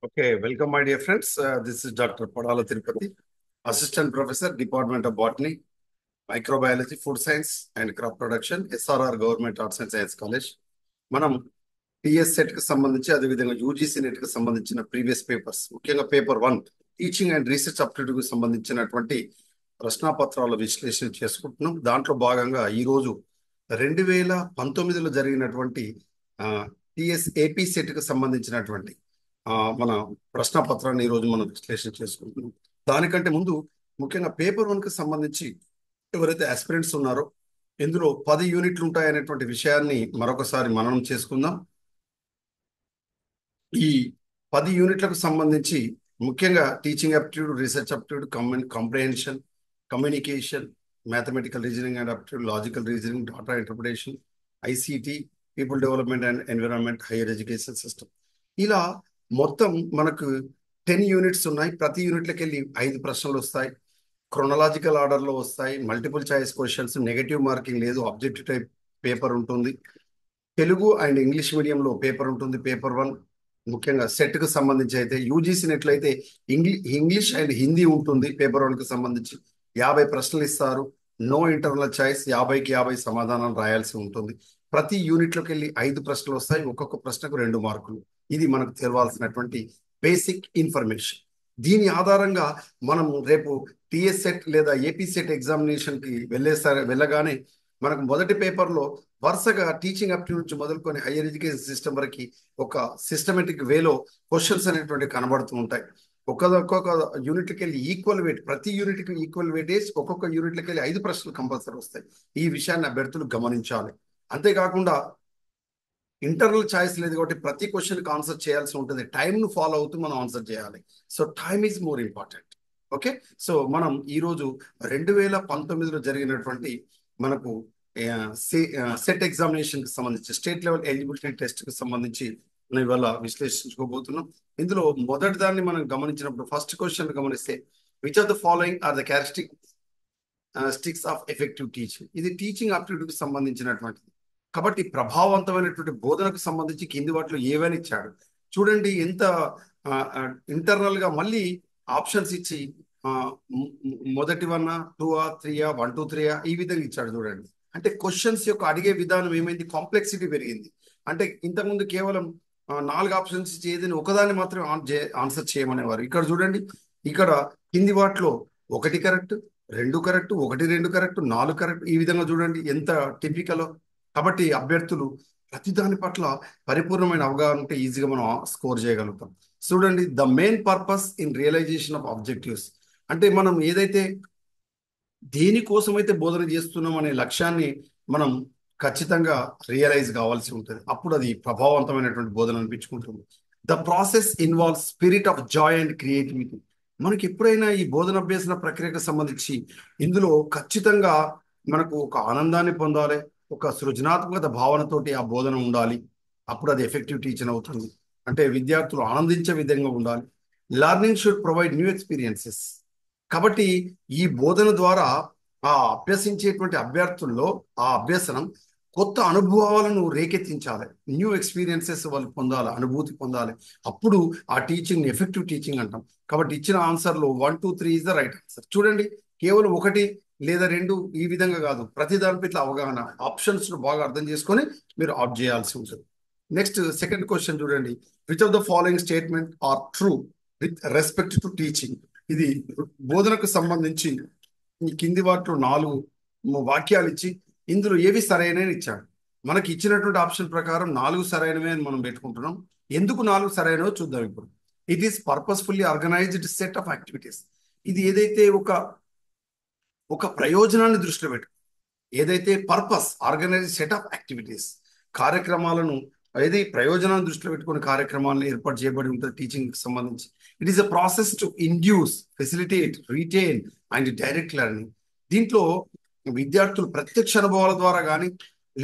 Okay, welcome, my dear friends. This is Dr. Padala Tirupati, Assistant Professor, Department of Botany, Microbiology, Food Science, and Crop Production, SRR Government Arts and Science College. మనం TS set కి సంబంధించి అదేవిధంగా UGC net కి సంబంధించిన previous papers, ముఖ్యంగా paper 1 teaching and research aptitude కి సంబంధించినటువంటి ప్రశ్నాపత్రాల విశ్లేషణ చేసుకుంటున్నాం. దాంట్లో భాగంగా ఈ రోజు 2019లో జరిగినటువంటి టిఎస్ ఏపీ సెట్ కి సంబంధించినటువంటి మన ప్రశ్నాపత్రాన్ని ఈ రోజు మనం విశ్లేషణ చేసుకుంటున్నాం. దానికంటే ముందు ముఖ్యంగా పేపర్ 1 కి సంబంధించి ఎవరైతే ఆస్పిరెంట్స్ ఉన్నారో ఇందులో 10 యూనిట్లు ఉంటాయనేటువంటి విషయాన్ని మరొకసారి మననం చేసుకుందాం. ఈ 10 యూనిట్లకు సంబంధించి ముఖ్యంగా teaching aptitude, research aptitude, comprehension, communication, mathematical reasoning and aptitude, logical reasoning, data interpretation, ICT, people development and environment, higher education system, ఇలా మొత్తం మనకు 10 యూనిట్స్ ఉన్నాయి. ప్రతి యూనిట్లకి వెళ్ళి 5 ప్రశ్నలు వస్తాయి. క్రొనలాజికల్ ఆర్డర్లో వస్తాయి. Multiple choice questions, negative marking లేదు, ఆబ్జెక్టివ్ టైప్ పేపర్ ఉంటుంది. తెలుగు అండ్ ఇంగ్లీష్ మీడియంలో పేపర్ ఉంటుంది. పేపర్ 1 ముఖ్యంగా సెట్ కు సంబంధించి అయితే యూజీసీ నెట్లో అయితే ఇంగ్లీష్ అండ్ హిందీ ఉంటుంది. పేపర్ 1 కి సంబంధించి 50 ప్రశ్నలు ఇస్తారు. నో ఇంటర్నల్ చాయిస్, 50కి 50 సమాధానం రాయాల్సి ఉంటుంది. ప్రతి యూనిట్లోకి వెళ్ళి 5 ప్రశ్నలు వస్తాయి. ఒక్కొక్క ప్రశ్నకు 2 మార్కులు. ఇది మనకు తెలవాల్సినటువంటి బేసిక్ ఇన్ఫర్మేషన్. దీని ఆధారంగా మనం రేపు టిఎస్ సెట్ లేదా ఏపీ సెట్ ఎగ్జామినేషన్ కి వెళ్ళగానే మనకు మొదటి పేపర్లో వరుసగా టీచింగ్ అప్టిట్యూడ్ నుంచి మొదలుకొని హైయర్ ఎడ్యుకేషన్ సిస్టమ్ వరకు ఒక సిస్టమేటిక్ వేలో క్వశ్చన్స్ అనేటువంటి కనబడుతూ ఉంటాయి. ఒక్కొక్క యూనిట్కి వెళ్ళి ఈక్వల్ వెయిట్, ప్రతి యూనిట్కి ఈక్వల్ వెయిటేజ్, ఒక్కొక్క యూనిట్లకి వెళ్ళి 5 ప్రశ్నలు కంపల్సరీ వస్తాయి. ఈ విషయాన్ని అభ్యర్థులు గమనించాలి. అంతేకాకుండా ఇంటర్నల్ చాయిస్ లేదు కాబట్టి ప్రతి క్వశ్చన్కి ఆన్సర్ చేయాల్సి ఉంటుంది. టైంను ఫాలో అవుతూ మనం ఆన్సర్ చేయాలి. So time is more important. Okay, so మనం ఈరోజు 2019లో జరిగినటువంటి మనకు సెట్ ఎగ్జామినేషన్ కి సంబంధించి స్టేట్ లెవెల్ ఎలిజిబిలిటీ టెస్ట్ కి సంబంధించి మనం ఇవాళ విశ్లేషించుకోబోతున్నాం. ఇందులో మొదటి దాన్ని మనం గమనించినప్పుడు ఫస్ట్ క్వశ్చన్ గమనిస్తే, which of the following are the characteristics of effective teaching. ఇది టీచింగ్ ఆప్టిట్యూడ్ కి సంబంధించినటువంటిది కాబట్టి ప్రభావవంతమైనటువంటి బోధనకు సంబంధించి కింది వాటిలో ఏవని ఇచ్చాడు చూడండి. ఎంత ఇంటర్నల్ గా మళ్ళీ ఆప్షన్స్ ఇచ్చి మొదటి 1, 2, 3, 1, 2, 3 ఈ విధంగా ఇచ్చాడు చూడండి. అంటే క్వశ్చన్స్ యొక్క అడిగే విధానం ఏమైంది, కాంప్లెక్సిటీ పెరిగింది. అంటే ఇంతకుముందు కేవలం 4 ఆప్షన్స్ ఇచ్చి ఏదైనా ఒకదాన్ని మాత్రం ఆన్సర్ చేయమనేవారు. ఇక్కడ చూడండి, ఇక్కడ కింది వాటిలో 1 కరెక్ట్, 2 కరెక్ట్, 1, 2 కరెక్ట్, 4 కరెక్ట్, ఈ విధంగా చూడండి ఎంత టిపికలో. కాబట్టి అభ్యర్థులు ప్రతి దాని పట్ల పరిపూర్ణమైన అవగాహన ఉంటే ఈజీగా మనం స్కోర్ చేయగలుగుతాం. చూడండి, the main purpose in realization of objectives, అంటే మనం ఏదైతే దేనికోసమైతే బోధన చేస్తున్నాం అనే లక్ష్యాన్ని మనం ఖచ్చితంగా రియలైజ్ కావాల్సి ఉంటుంది. అప్పుడు అది ప్రభావవంతమైనటువంటి బోధన అనిపించుకుంటుంది. The process involve spirit of joy and creativity. మనకి ఎప్పుడైనా ఈ బోధన అభ్యసన ప్రక్రియకు సంబంధించి ఇందులో ఖచ్చితంగా మనకు ఒక ఆనందాన్ని పొందాలి, ఒక సృజనాత్మకత భావనతోటి ఆ బోధన ఉండాలి. అప్పుడు అది ఎఫెక్టివ్ టీచింగ్ అవుతుంది. అంటే విద్యార్థులు ఆనందించే విధంగా ఉండాలి. Learning should provide new experiences. కాబట్టి ఈ బోధన ద్వారా ఆ అభ్యసించేటువంటి అభ్యర్థుల్లో ఆ అభ్యసనం కొత్త అనుభవాలను రేకెత్తించాలి. న్యూ ఎక్స్పీరియన్సెస్ వాళ్ళు పొందాలి, అనుభూతి పొందాలి. అప్పుడు ఆ టీచింగ్ ఎఫెక్టివ్ టీచింగ్ అంటాం. కాబట్టి ఇచ్చిన ఆన్సర్లో 1, 2, 3 ఇస్ ద రైట్ ఆన్సర్. చూడండి, కేవలం 1 లేదా 2 ఈ విధంగా కాదు, ప్రతి దానిపై ఇట్లా అవగాహన, ఆప్షన్స్ బాగా అర్థం చేసుకొని మీరు ఆప్ట్ చేయాల్సి ఉంటుంది. నెక్స్ట్ సెకండ్ క్వశ్చన్ చూడండి, which of the following statement are true with respect to teaching. ఇది బోధనకు సంబంధించి ఈ కింది వాటిలో 4 వాక్యాలు ఇచ్చి ఇందులో ఏవి సరైనవి ఇచ్చాడు. మనకి ఇచ్చినటువంటి ఆప్షన్ ప్రకారం 4 సరైనవే అని మనం పెట్టుకుంటున్నాం. ఎందుకు 4 సరైనవో చూద్దాం ఇప్పుడు. It is purposefully organised set of activities. ఇది ఏదైతే ఒక ప్రయోజనాన్ని దృష్టిలో పెట్టు, ఏదైతే purpose organise set of activities, కార్యక్రమాలను ఏది ప్రయోజనాన్ని దృష్టిలో పెట్టుకుని కార్యక్రమాలను ఏర్పాటు చేయబడి ఉంటుంది టీచింగ్ సంబంధించి. It is a process to induce, facilitate, retain and direct learning. దీంట్లో విద్యార్థులు ప్రత్యక్ష అనుభవాల ద్వారా కానీ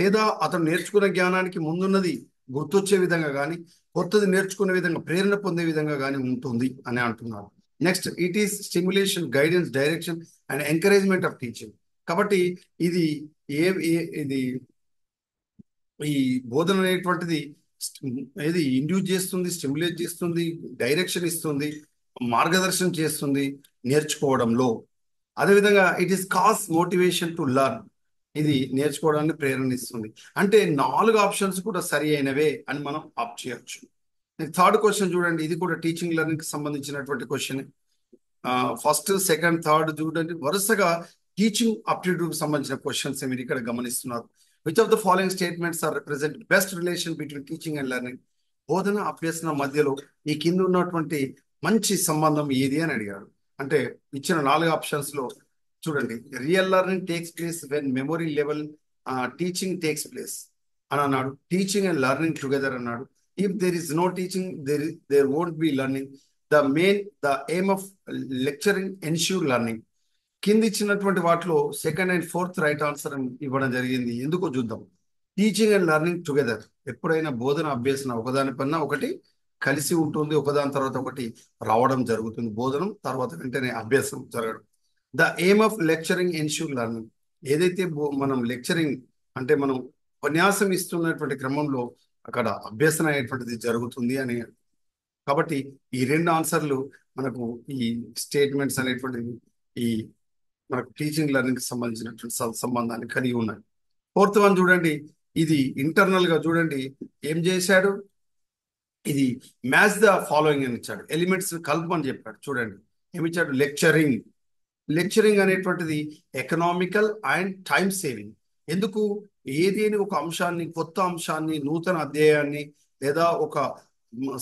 లేదా అతను నేర్చుకునే జ్ఞానానికి ముందున్నది గుర్తొచ్చే విధంగా కానీ కొత్తది నేర్చుకునే విధంగా ప్రేరణ పొందే విధంగా కానీ ఉంటుంది అని అంటున్నారు. Next, it is stimulation, guidance, direction and encouragement of teaching. కాబట్టి ఇది ఇది ఈ బోధన అనేటువంటిది ఏది ఇండ్యూస్ చేస్తుంది, స్టిమ్యులేట్ చేస్తుంది, డైరెక్షన్ ఇస్తుంది, మార్గదర్శనం చేస్తుంది నేర్చుకోవడంలో. అదేవిధంగా it is cos motivation to learn, ఇది నేర్చుకోవడానికి ప్రేరణ ఇస్తుంది. అంటే 4 ఆప్షన్స్ కూడా సరి అయినవే అని మనం ఆప్ట్ చేయొచ్చు. థర్డ్ క్వశ్చన్ చూడండి, ఇది కూడా టీచింగ్ లెర్నింగ్ కి సంబంధించినటువంటి క్వశ్చన్. ఫస్ట్, సెకండ్, థర్డ్ చూడండి వరుసగా టీచింగ్ అప్టిట్యూడ్ సంబంధించిన క్వశ్చన్స్ మీరు ఇక్కడ గమనిస్తున్నారు. Which of the following statements are represent best relation between teaching and learning? బోధన అభ్యసన మధ్యలో ఈ కింద ఉన్నటువంటి మంచి సంబంధం ఏది అని అడిగాడు. అంటే ఇచ్చిన 4 ఆప్షన్స్ లో చూడండి, real learning takes place when memory level teaching takes place అని అన్నాడు. టీచింగ్ అండ్ లెర్నింగ్ టుగెదర్ అన్నాడు. If there is no teaching there won't be learning. The aim of lecturing ensure learning. కింద ఇచ్చినటువంటి వాటిలో second and fourth right answer ఇవ్వడం జరిగింది. ఎందుకో చూద్దాం. టీచింగ్ అండ్ లెర్నింగ్ టుగెదర్, ఎప్పుడైనా బోధన అభ్యసన ఒకదాని పైన ఒకటి కలిసి ఉంటుంది, ఒకదాని తర్వాత ఒకటి రావడం జరుగుతుంది. బోధనం తర్వాత వెంటనే అభ్యాసం జరగడం. The aim of lecturing ensure learning, ఏదైతే మనం లెక్చరింగ్ అంటే మనం ఉపన్యాసం ఇస్తున్నటువంటి క్రమంలో అక్కడ అభ్యసన అనేటువంటిది జరుగుతుంది అని. కాబట్టి ఈ 2 ఆన్సర్లు మనకు ఈ స్టేట్మెంట్స్ అనేటువంటివి ఈ మనకు టీచింగ్ లెర్నింగ్ కి సంబంధించినటువంటి సంబంధాన్ని కలిగి ఉన్నాయి. ఫోర్త్ వన్ చూడండి, ఇది ఇంటర్నల్ గా చూడండి ఏం చేశాడు. ఇది మ్యాచ్ ద ఫాలోయింగ్ అని ఇచ్చాడు, ఎలిమెంట్స్ కల్పమని చెప్పాడు. చూడండి ఏమిచ్చాడు, లెక్చరింగ్. లెక్చరింగ్ అనేటువంటిది ఎకనామికల్ అండ్ టైం సేవింగ్. ఎందుకు? ఏదేని ఒక అంశాన్ని, కొత్త అంశాన్ని, నూతన అధ్యాయాన్ని, లేదా ఒక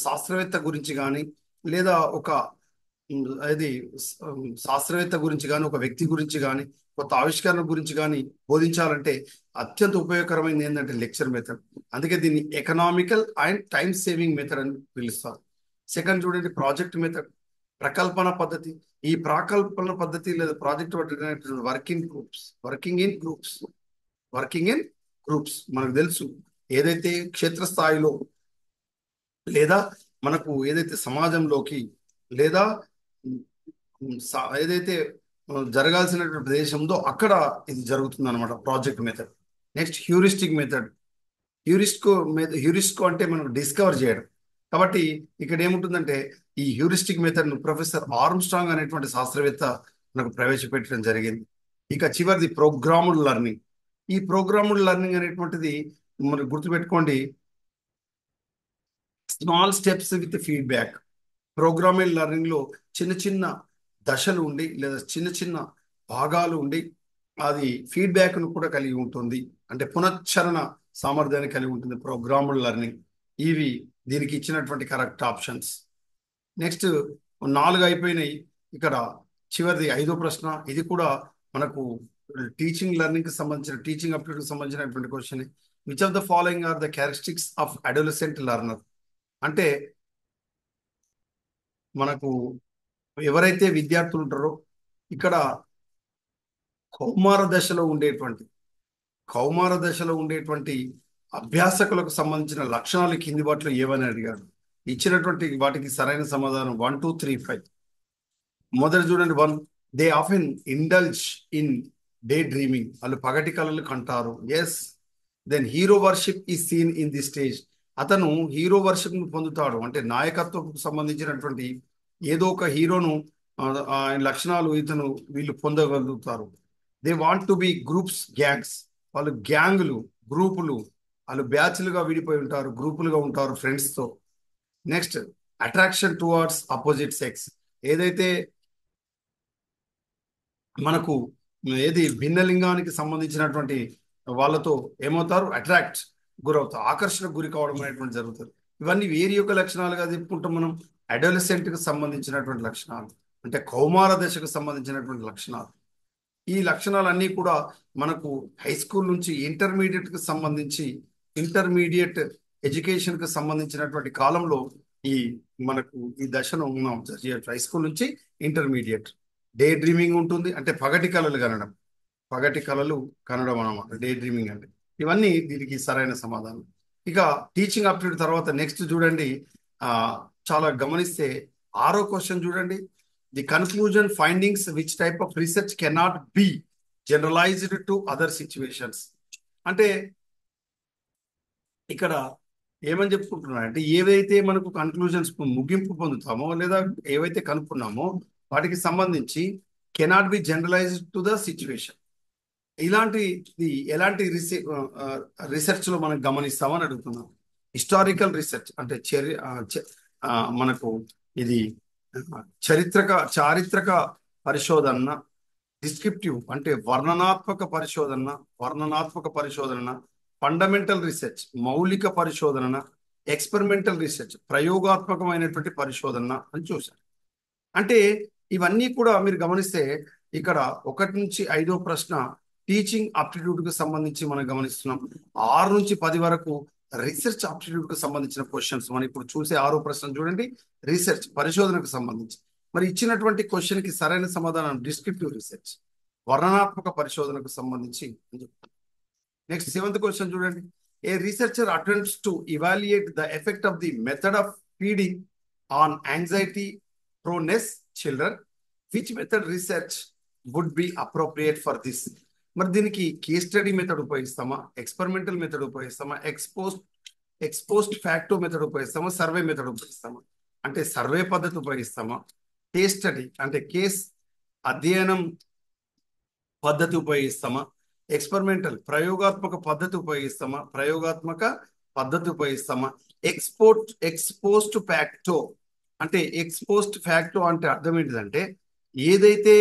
శాస్త్రవేత్త గురించి కానీ, లేదా ఒక అది శాస్త్రవేత్త గురించి కానీ, ఒక వ్యక్తి గురించి కానీ, కొత్త ఆవిష్కరణ గురించి కానీ బోధించాలంటే అత్యంత ఉపయోగకరమైనది ఏంటంటే లెక్చర్ మెథడ్. అందుకే దీన్ని economical and time saving method అని పిలుస్తారు. సెకండ్ చూడండి, ప్రాజెక్ట్ మెథడ్, ప్రకల్పన పద్ధతి. ఈ ప్రాకల్పన పద్ధతి లేదా ప్రాజెక్ట్ వర్కింగ్ ఇన్ గ్రూప్స్ మనకు తెలుసు. ఏదైతే క్షేత్రస్థాయిలో లేదా మనకు ఏదైతే సమాజంలోకి లేదా ఏదైతే జరగాల్సినటువంటి ప్రదేశంలో అక్కడ ఇది జరుగుతుంది అనమాట project method. Next heuristic method. హ్యూరిస్కో అంటే మనకు డిస్కవర్ చేయడం. కాబట్టి ఇక్కడ ఏముంటుందంటే ఈ హ్యూరిస్టిక్ మెథడ్ ను ప్రొఫెసర్ ఆర్మ్స్ట్రాంగ్ అనేటువంటి శాస్త్రవేత్త మనకు ప్రవేశపెట్టడం జరిగింది. ఇక చివరిది ప్రోగ్రామ్డ్ లెర్నింగ్. ఈ ప్రోగ్రామ్డ్ లెర్నింగ్ అనేటువంటిది మనకు గుర్తుపెట్టుకోండి, small steps with feedback. Programmed learning లో చిన్న చిన్న దశలు ఉండి లేదా చిన్న చిన్న భాగాలు ఉండి అది ఫీడ్బ్యాక్ ను కూడా కలిగి ఉంటుంది. అంటే పునశ్చరణ సామర్థ్యాన్ని కలిగి ఉంటుంది ప్రోగ్రామ్డ్ లెర్నింగ్. ఇవి దీనికి ఇచ్చినటువంటి కరెక్ట్ ఆప్షన్స్. నెక్స్ట్ 4 అయిపోయినాయి. ఇక్కడ చివరిది 5వ ప్రశ్న. ఇది కూడా మనకు టీచింగ్ లెర్నింగ్ కి సంబంధించిన, టీచింగ్ అప్టిట్యూడ్ కి సంబంధించినటువంటి question. Which of the following are the characteristics of adolescent learner? అంటే మనకు ఎవరైతే విద్యార్థులు ఉంటారో ఇక్కడ కౌమార దశలో ఉండేటువంటి అభ్యాసకులకు సంబంధించిన లక్షణాలు కింది వాటిలో ఏవని అడిగాడు. ఇచ్చినటువంటి వాటికి సరైన సమాధానం 1, 2, 3, 5. మొదటి చూడండి 1, they often indulge in day dreaming, వాళ్ళు పగటి కలలు కంటారు. Yes. Then hero worship is seen in the stage, అతను హీరో వర్షిప్ ను పొందుతాడు. అంటే నాయకత్వం సంబంధించినటువంటి ఏదో ఒక హీరోను ఆయన లక్షణాలు వీళ్ళు పొందగలుగుతారు. They want to be groups, gangs, వాళ్ళు గ్యాంగులు, గ్రూపులు, వాళ్ళు బ్యాచ్లుగా విడిపోయి ఉంటారు, గ్రూపులుగా ఉంటారు ఫ్రెండ్స్తో. Next attraction towards opposite sex, ఏదైతే మనకు భిన్న లింగానికి సంబంధించినటువంటి వాళ్ళతో ఏమవుతారు, అట్రాక్ట్ గురవుతారు, ఆకర్షణకు గురి కావడం అనేటువంటి జరుగుతుంది. ఇవన్నీ వేరి యొక్క లక్షణాలుగా చెప్పుకుంటాం మనం. అడోలసెంట్ కి సంబంధించినటువంటి లక్షణాలు, అంటే కౌమార దశకు సంబంధించినటువంటి లక్షణాలు. ఈ లక్షణాలన్నీ కూడా మనకు హై స్కూల్ నుంచి ఇంటర్మీడియట్ కి సంబంధించి, ఇంటర్మీడియట్ ఎడ్యుకేషన్ కి సంబంధించినటువంటి కాలంలో మనకు ఈ దశను మనం అబ్జర్వ్ చేయొచ్చు. హై స్కూల్ నుంచి ఇంటర్మీడియట్ డే డ్రీమింగ్ ఉంటుంది, అంటే పగటి కళలు కనడం అన్నమాట డే డ్రీమింగ్ అంటే. ఇవన్నీ దీనికి సరైన సమాధానం. ఇక టీచింగ్ అప్టిట్యూడ్ తర్వాత నెక్స్ట్ చూడండి, చాలా గమనిస్తే 6వ క్వశ్చన్ చూడండి. The conclusion findings which type of research cannot be generalized to other situations. అంటే ఇక్కడ ఏమని చెప్పుకుంటున్నారు అంటే ఏవైతే మనకు కన్క్లూజన్స్ ముగింపు పొందుతామో లేదా ఏవైతే కనుక్కున్నామో వాటికి సంబంధించి cannot be generalized to the situation. ఇలాంటి ఎలాంటి రీసెర్చ్ లో మనం గమనిస్తామని అడుగుతున్నాం. హిస్టారికల్ రీసెర్చ్ అంటే మనకు ఇది చారిత్రక పరిశోధన, డిస్క్రిప్టివ్ అంటే వర్ణనాత్మక పరిశోధన, ఫండమెంటల్ రీసెర్చ్ మౌలిక పరిశోధన, ఎక్స్పెరిమెంటల్ రీసెర్చ్ ప్రయోగాత్మకమైనటువంటి పరిశోధన అని చూశారు. అంటే ఇవన్నీ కూడా మీరు గమనిస్తే ఇక్కడ 1 నుంచి 5 ప్రశ్న టీచింగ్ ఆప్టిట్యూడ్ కు సంబంధించి మనం గమనిస్తున్నాం. 6 నుంచి 10 వరకు రీసెర్చ్ ఆప్టిట్యూడ్ కు సంబంధించిన క్వశ్చన్స్. మనం ఇప్పుడు చూసే 6 ప్రశ్న చూడండి, రీసెర్చ్ పరిశోధనకు సంబంధించి. మరి ఇచ్చినటువంటి క్వశ్చన్ కి సరైన సమాధానం డిస్క్రిప్టివ్ రీసెర్చ్, వర్ణనాత్మక పరిశోధనకు సంబంధించి. నెక్స్ట్ 7th క్వశ్చన్ చూడండి. A researcher attempts to evaluate the effect of the method of feeding on anxiety prone children, which method research would be appropriate for this. మరి దీనికి కేస్ స్టడీ మెథడ్ ఉపయోగిస్తామా, experimental method ఉపయోగిస్తామా, ex post facto method ఉపయోగిస్తామా, survey method ఉపయోగిస్తామా? అంటే survey పద్ధతి ఉపయోగిస్తామా, case study అంటే కేస్ అధ్యయనం పద్ధతి ఉపయోగిస్తామా, ఎక్స్పెరిమెంటల్ ప్రయోగాత్మక పద్ధతి ఉపయోగిస్తామా, ఎక్స్పోస్ట్ ఫ్యాక్టో అంటే అర్థం ఏంటిదంటే ఏదైతే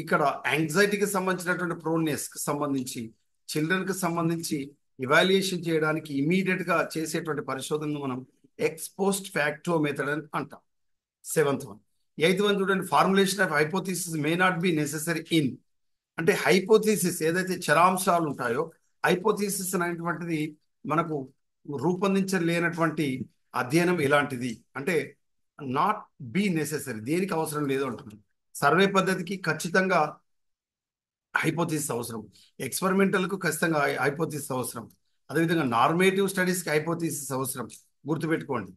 ఇక్కడ యాంగ్జైటీకి సంబంధించినటువంటి ప్రోన్నెస్ కి సంబంధించి చిల్డ్రన్ కి సంబంధించి ఇవాల్యుయేషన్ చేయడానికి ఇమీడియట్ గా చేసేటువంటి పరిశోధనను మనం ఎక్స్పోస్ట్ ఫ్యాక్టో మెథడ్ అని అంటాం. 7th 1. 8th 1 చూడండి. Formulation of hypothesis may not be necessary in. అంటే హైపోథిసిస్ ఏదైతే చరాంశాలు ఉంటాయో హైపోథిసిస్ అనేటువంటిది మనకు రూపొందించలేనటువంటి అధ్యయనం ఎలాంటిది అంటే నాట్ బి నెసెసరీ, దేనికి అవసరం లేదు అంటున్నాం. సర్వే పద్ధతికి ఖచ్చితంగా హైపోథిసిస్ అవసరం, ఎక్స్పెరిమెంటల్ కు ఖచ్చితంగా హైపోథిసిస్ అవసరం, అదేవిధంగా నార్మేటివ్ స్టడీస్ కి హైపోథిసిస్ అవసరం. గుర్తుపెట్టుకోండి,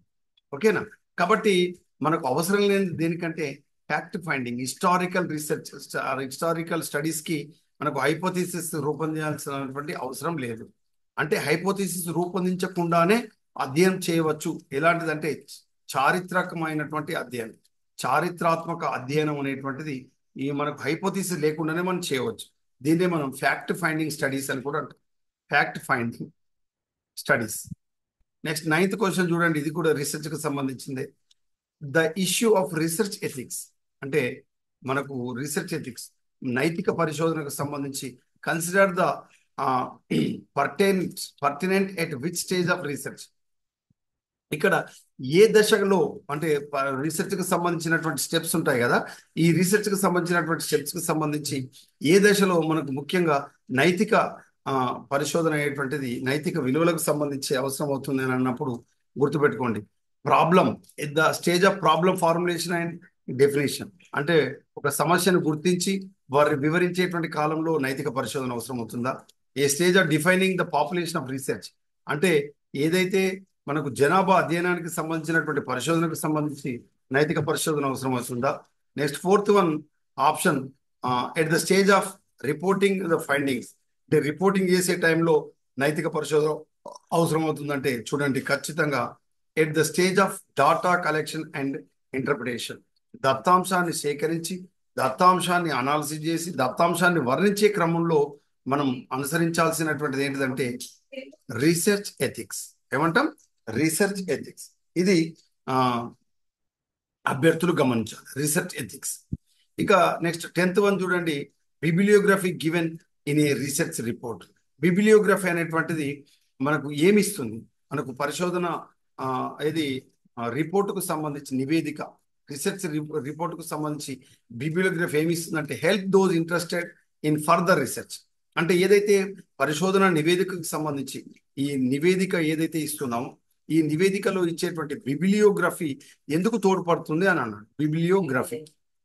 ఓకేనా? కాబట్టి మనకు అవసరం లేని దేనికంటే ఫ్యాక్ట్ ఫైండింగ్, హిస్టారికల్ స్టడీస్ కి మనకు హైపోథిసిస్ రూపొందించాల్సినటువంటి అవసరం లేదు. అంటే హైపోథిసిస్ రూపొందించకుండానే అధ్యయనం చేయవచ్చు. ఎలాంటిదంటే చారిత్రకమైనటువంటి అధ్యయనం, చారిత్రాత్మక అధ్యయనం అనేటువంటిది ఈ మనకు హైపోథిసిస్ లేకుండానే మనం చేయవచ్చు. దీన్నే మనం ఫ్యాక్ట్ ఫైండింగ్ స్టడీస్ అని కూడా అంటాం. Fact finding studies. Next 9th question చూడండి. ఇది కూడా రీసెర్చ్ కి సంబంధించిందే. The issue of research ethics అంటే మనకు రీసెర్చ్ ఎథిక్స్ నైతిక పరిశోధనకు సంబంధించి consider the pertinent at which stage of research. ఇక్కడ ఏ దశలో అంటే రీసెర్చ్ కి సంబంధించినటువంటి స్టెప్స్ ఉంటాయి కదా, ఈ రీసెర్చ్ కి సంబంధించినటువంటి స్టెప్స్ కి సంబంధించి ఏ దశలో మనకు ముఖ్యంగా నైతిక పరిశోధన అయ్యేటువంటిది నైతిక విలువలకు సంబంధించి అవసరం అవుతుంది అని అన్నప్పుడు గుర్తుపెట్టుకోండి. Problem at the stage of problem formulation and definition. అంటే ఒక సమస్యను గుర్తించి వారు వివరించేటువంటి కాలంలో నైతిక పరిశోధన అవసరం అవుతుందా? A stage of defining the population of research. అంటే ఏదైతే మనకు జనాభా అధ్యయనానికి సంబంధించినటువంటి పరిశోధనకు సంబంధించి నైతిక పరిశోధన అవసరం అవుతుందా? Next 4th 1 option at the stage of reporting the findings. అంటే రిపోర్టింగ్ చేసే టైంలో నైతిక పరిశోధన అవసరం అవుతుందంటే చూడండి, ఖచ్చితంగా at the stage of data collection and interpretation. దత్తాంశాన్ని సేకరించి దత్తాంశాన్ని అనాలిసిస్ చేసి దత్తాంశాన్ని వర్ణించే క్రమంలో మనం అనుసరించాల్సినటువంటిది ఏంటిదంటే రీసెర్చ్ ఎథిక్స్. ఏమంటాం? Research ethics. ఇది అభ్యర్థులు గమనించాలి, రీసెర్చ్ ఎథిక్స్. ఇక నెక్స్ట్ 10th 1 చూడండి. Bibliography given in a research report. Bibliography అనేటువంటిది మనకు ఏమిస్తుంది? మనకు పరిశోధన ఇది రిపోర్టుకు సంబంధించి నివేదిక, రీసెర్చ్ రిపోర్టుకు సంబంధించి బిబిలియోగ్రఫీ ఏమి ఇస్తుందంటే help those interested in further research. అంటే ఏదైతే పరిశోధన నివేదికకు సంబంధించి ఈ నివేదిక ఏదైతే ఇస్తున్నామో ఈ నివేదికలో ఇచ్చేటువంటి బిబిలియోగ్రఫీ ఎందుకు తోడ్పడుతుంది అని అన్నాడు.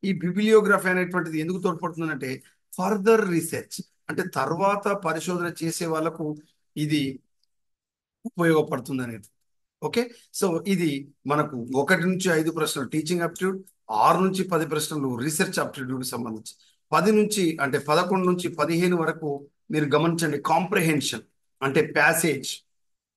ఈ బిబిలియోగ్రఫీ అనేటువంటిది ఎందుకు తోడ్పడుతుంది అంటే ఫర్దర్ రీసెర్చ్ అంటే తర్వాత పరిశోధన చేసే వాళ్ళకు ఇది ఉపయోగపడుతుంది అనేది. ఓకే, సో ఇది మనకు 1 నుంచి 5 ప్రశ్నలు టీచింగ్ ఆప్టిట్యూడ్, 6 నుంచి 10 ప్రశ్నలు రీసెర్చ్ ఆప్టిట్యూడ్ సంబంధించి. 11 నుంచి 15 వరకు మీరు గమనించండి. కాంప్రహెన్షన్ అంటే ప్యాసేజ్,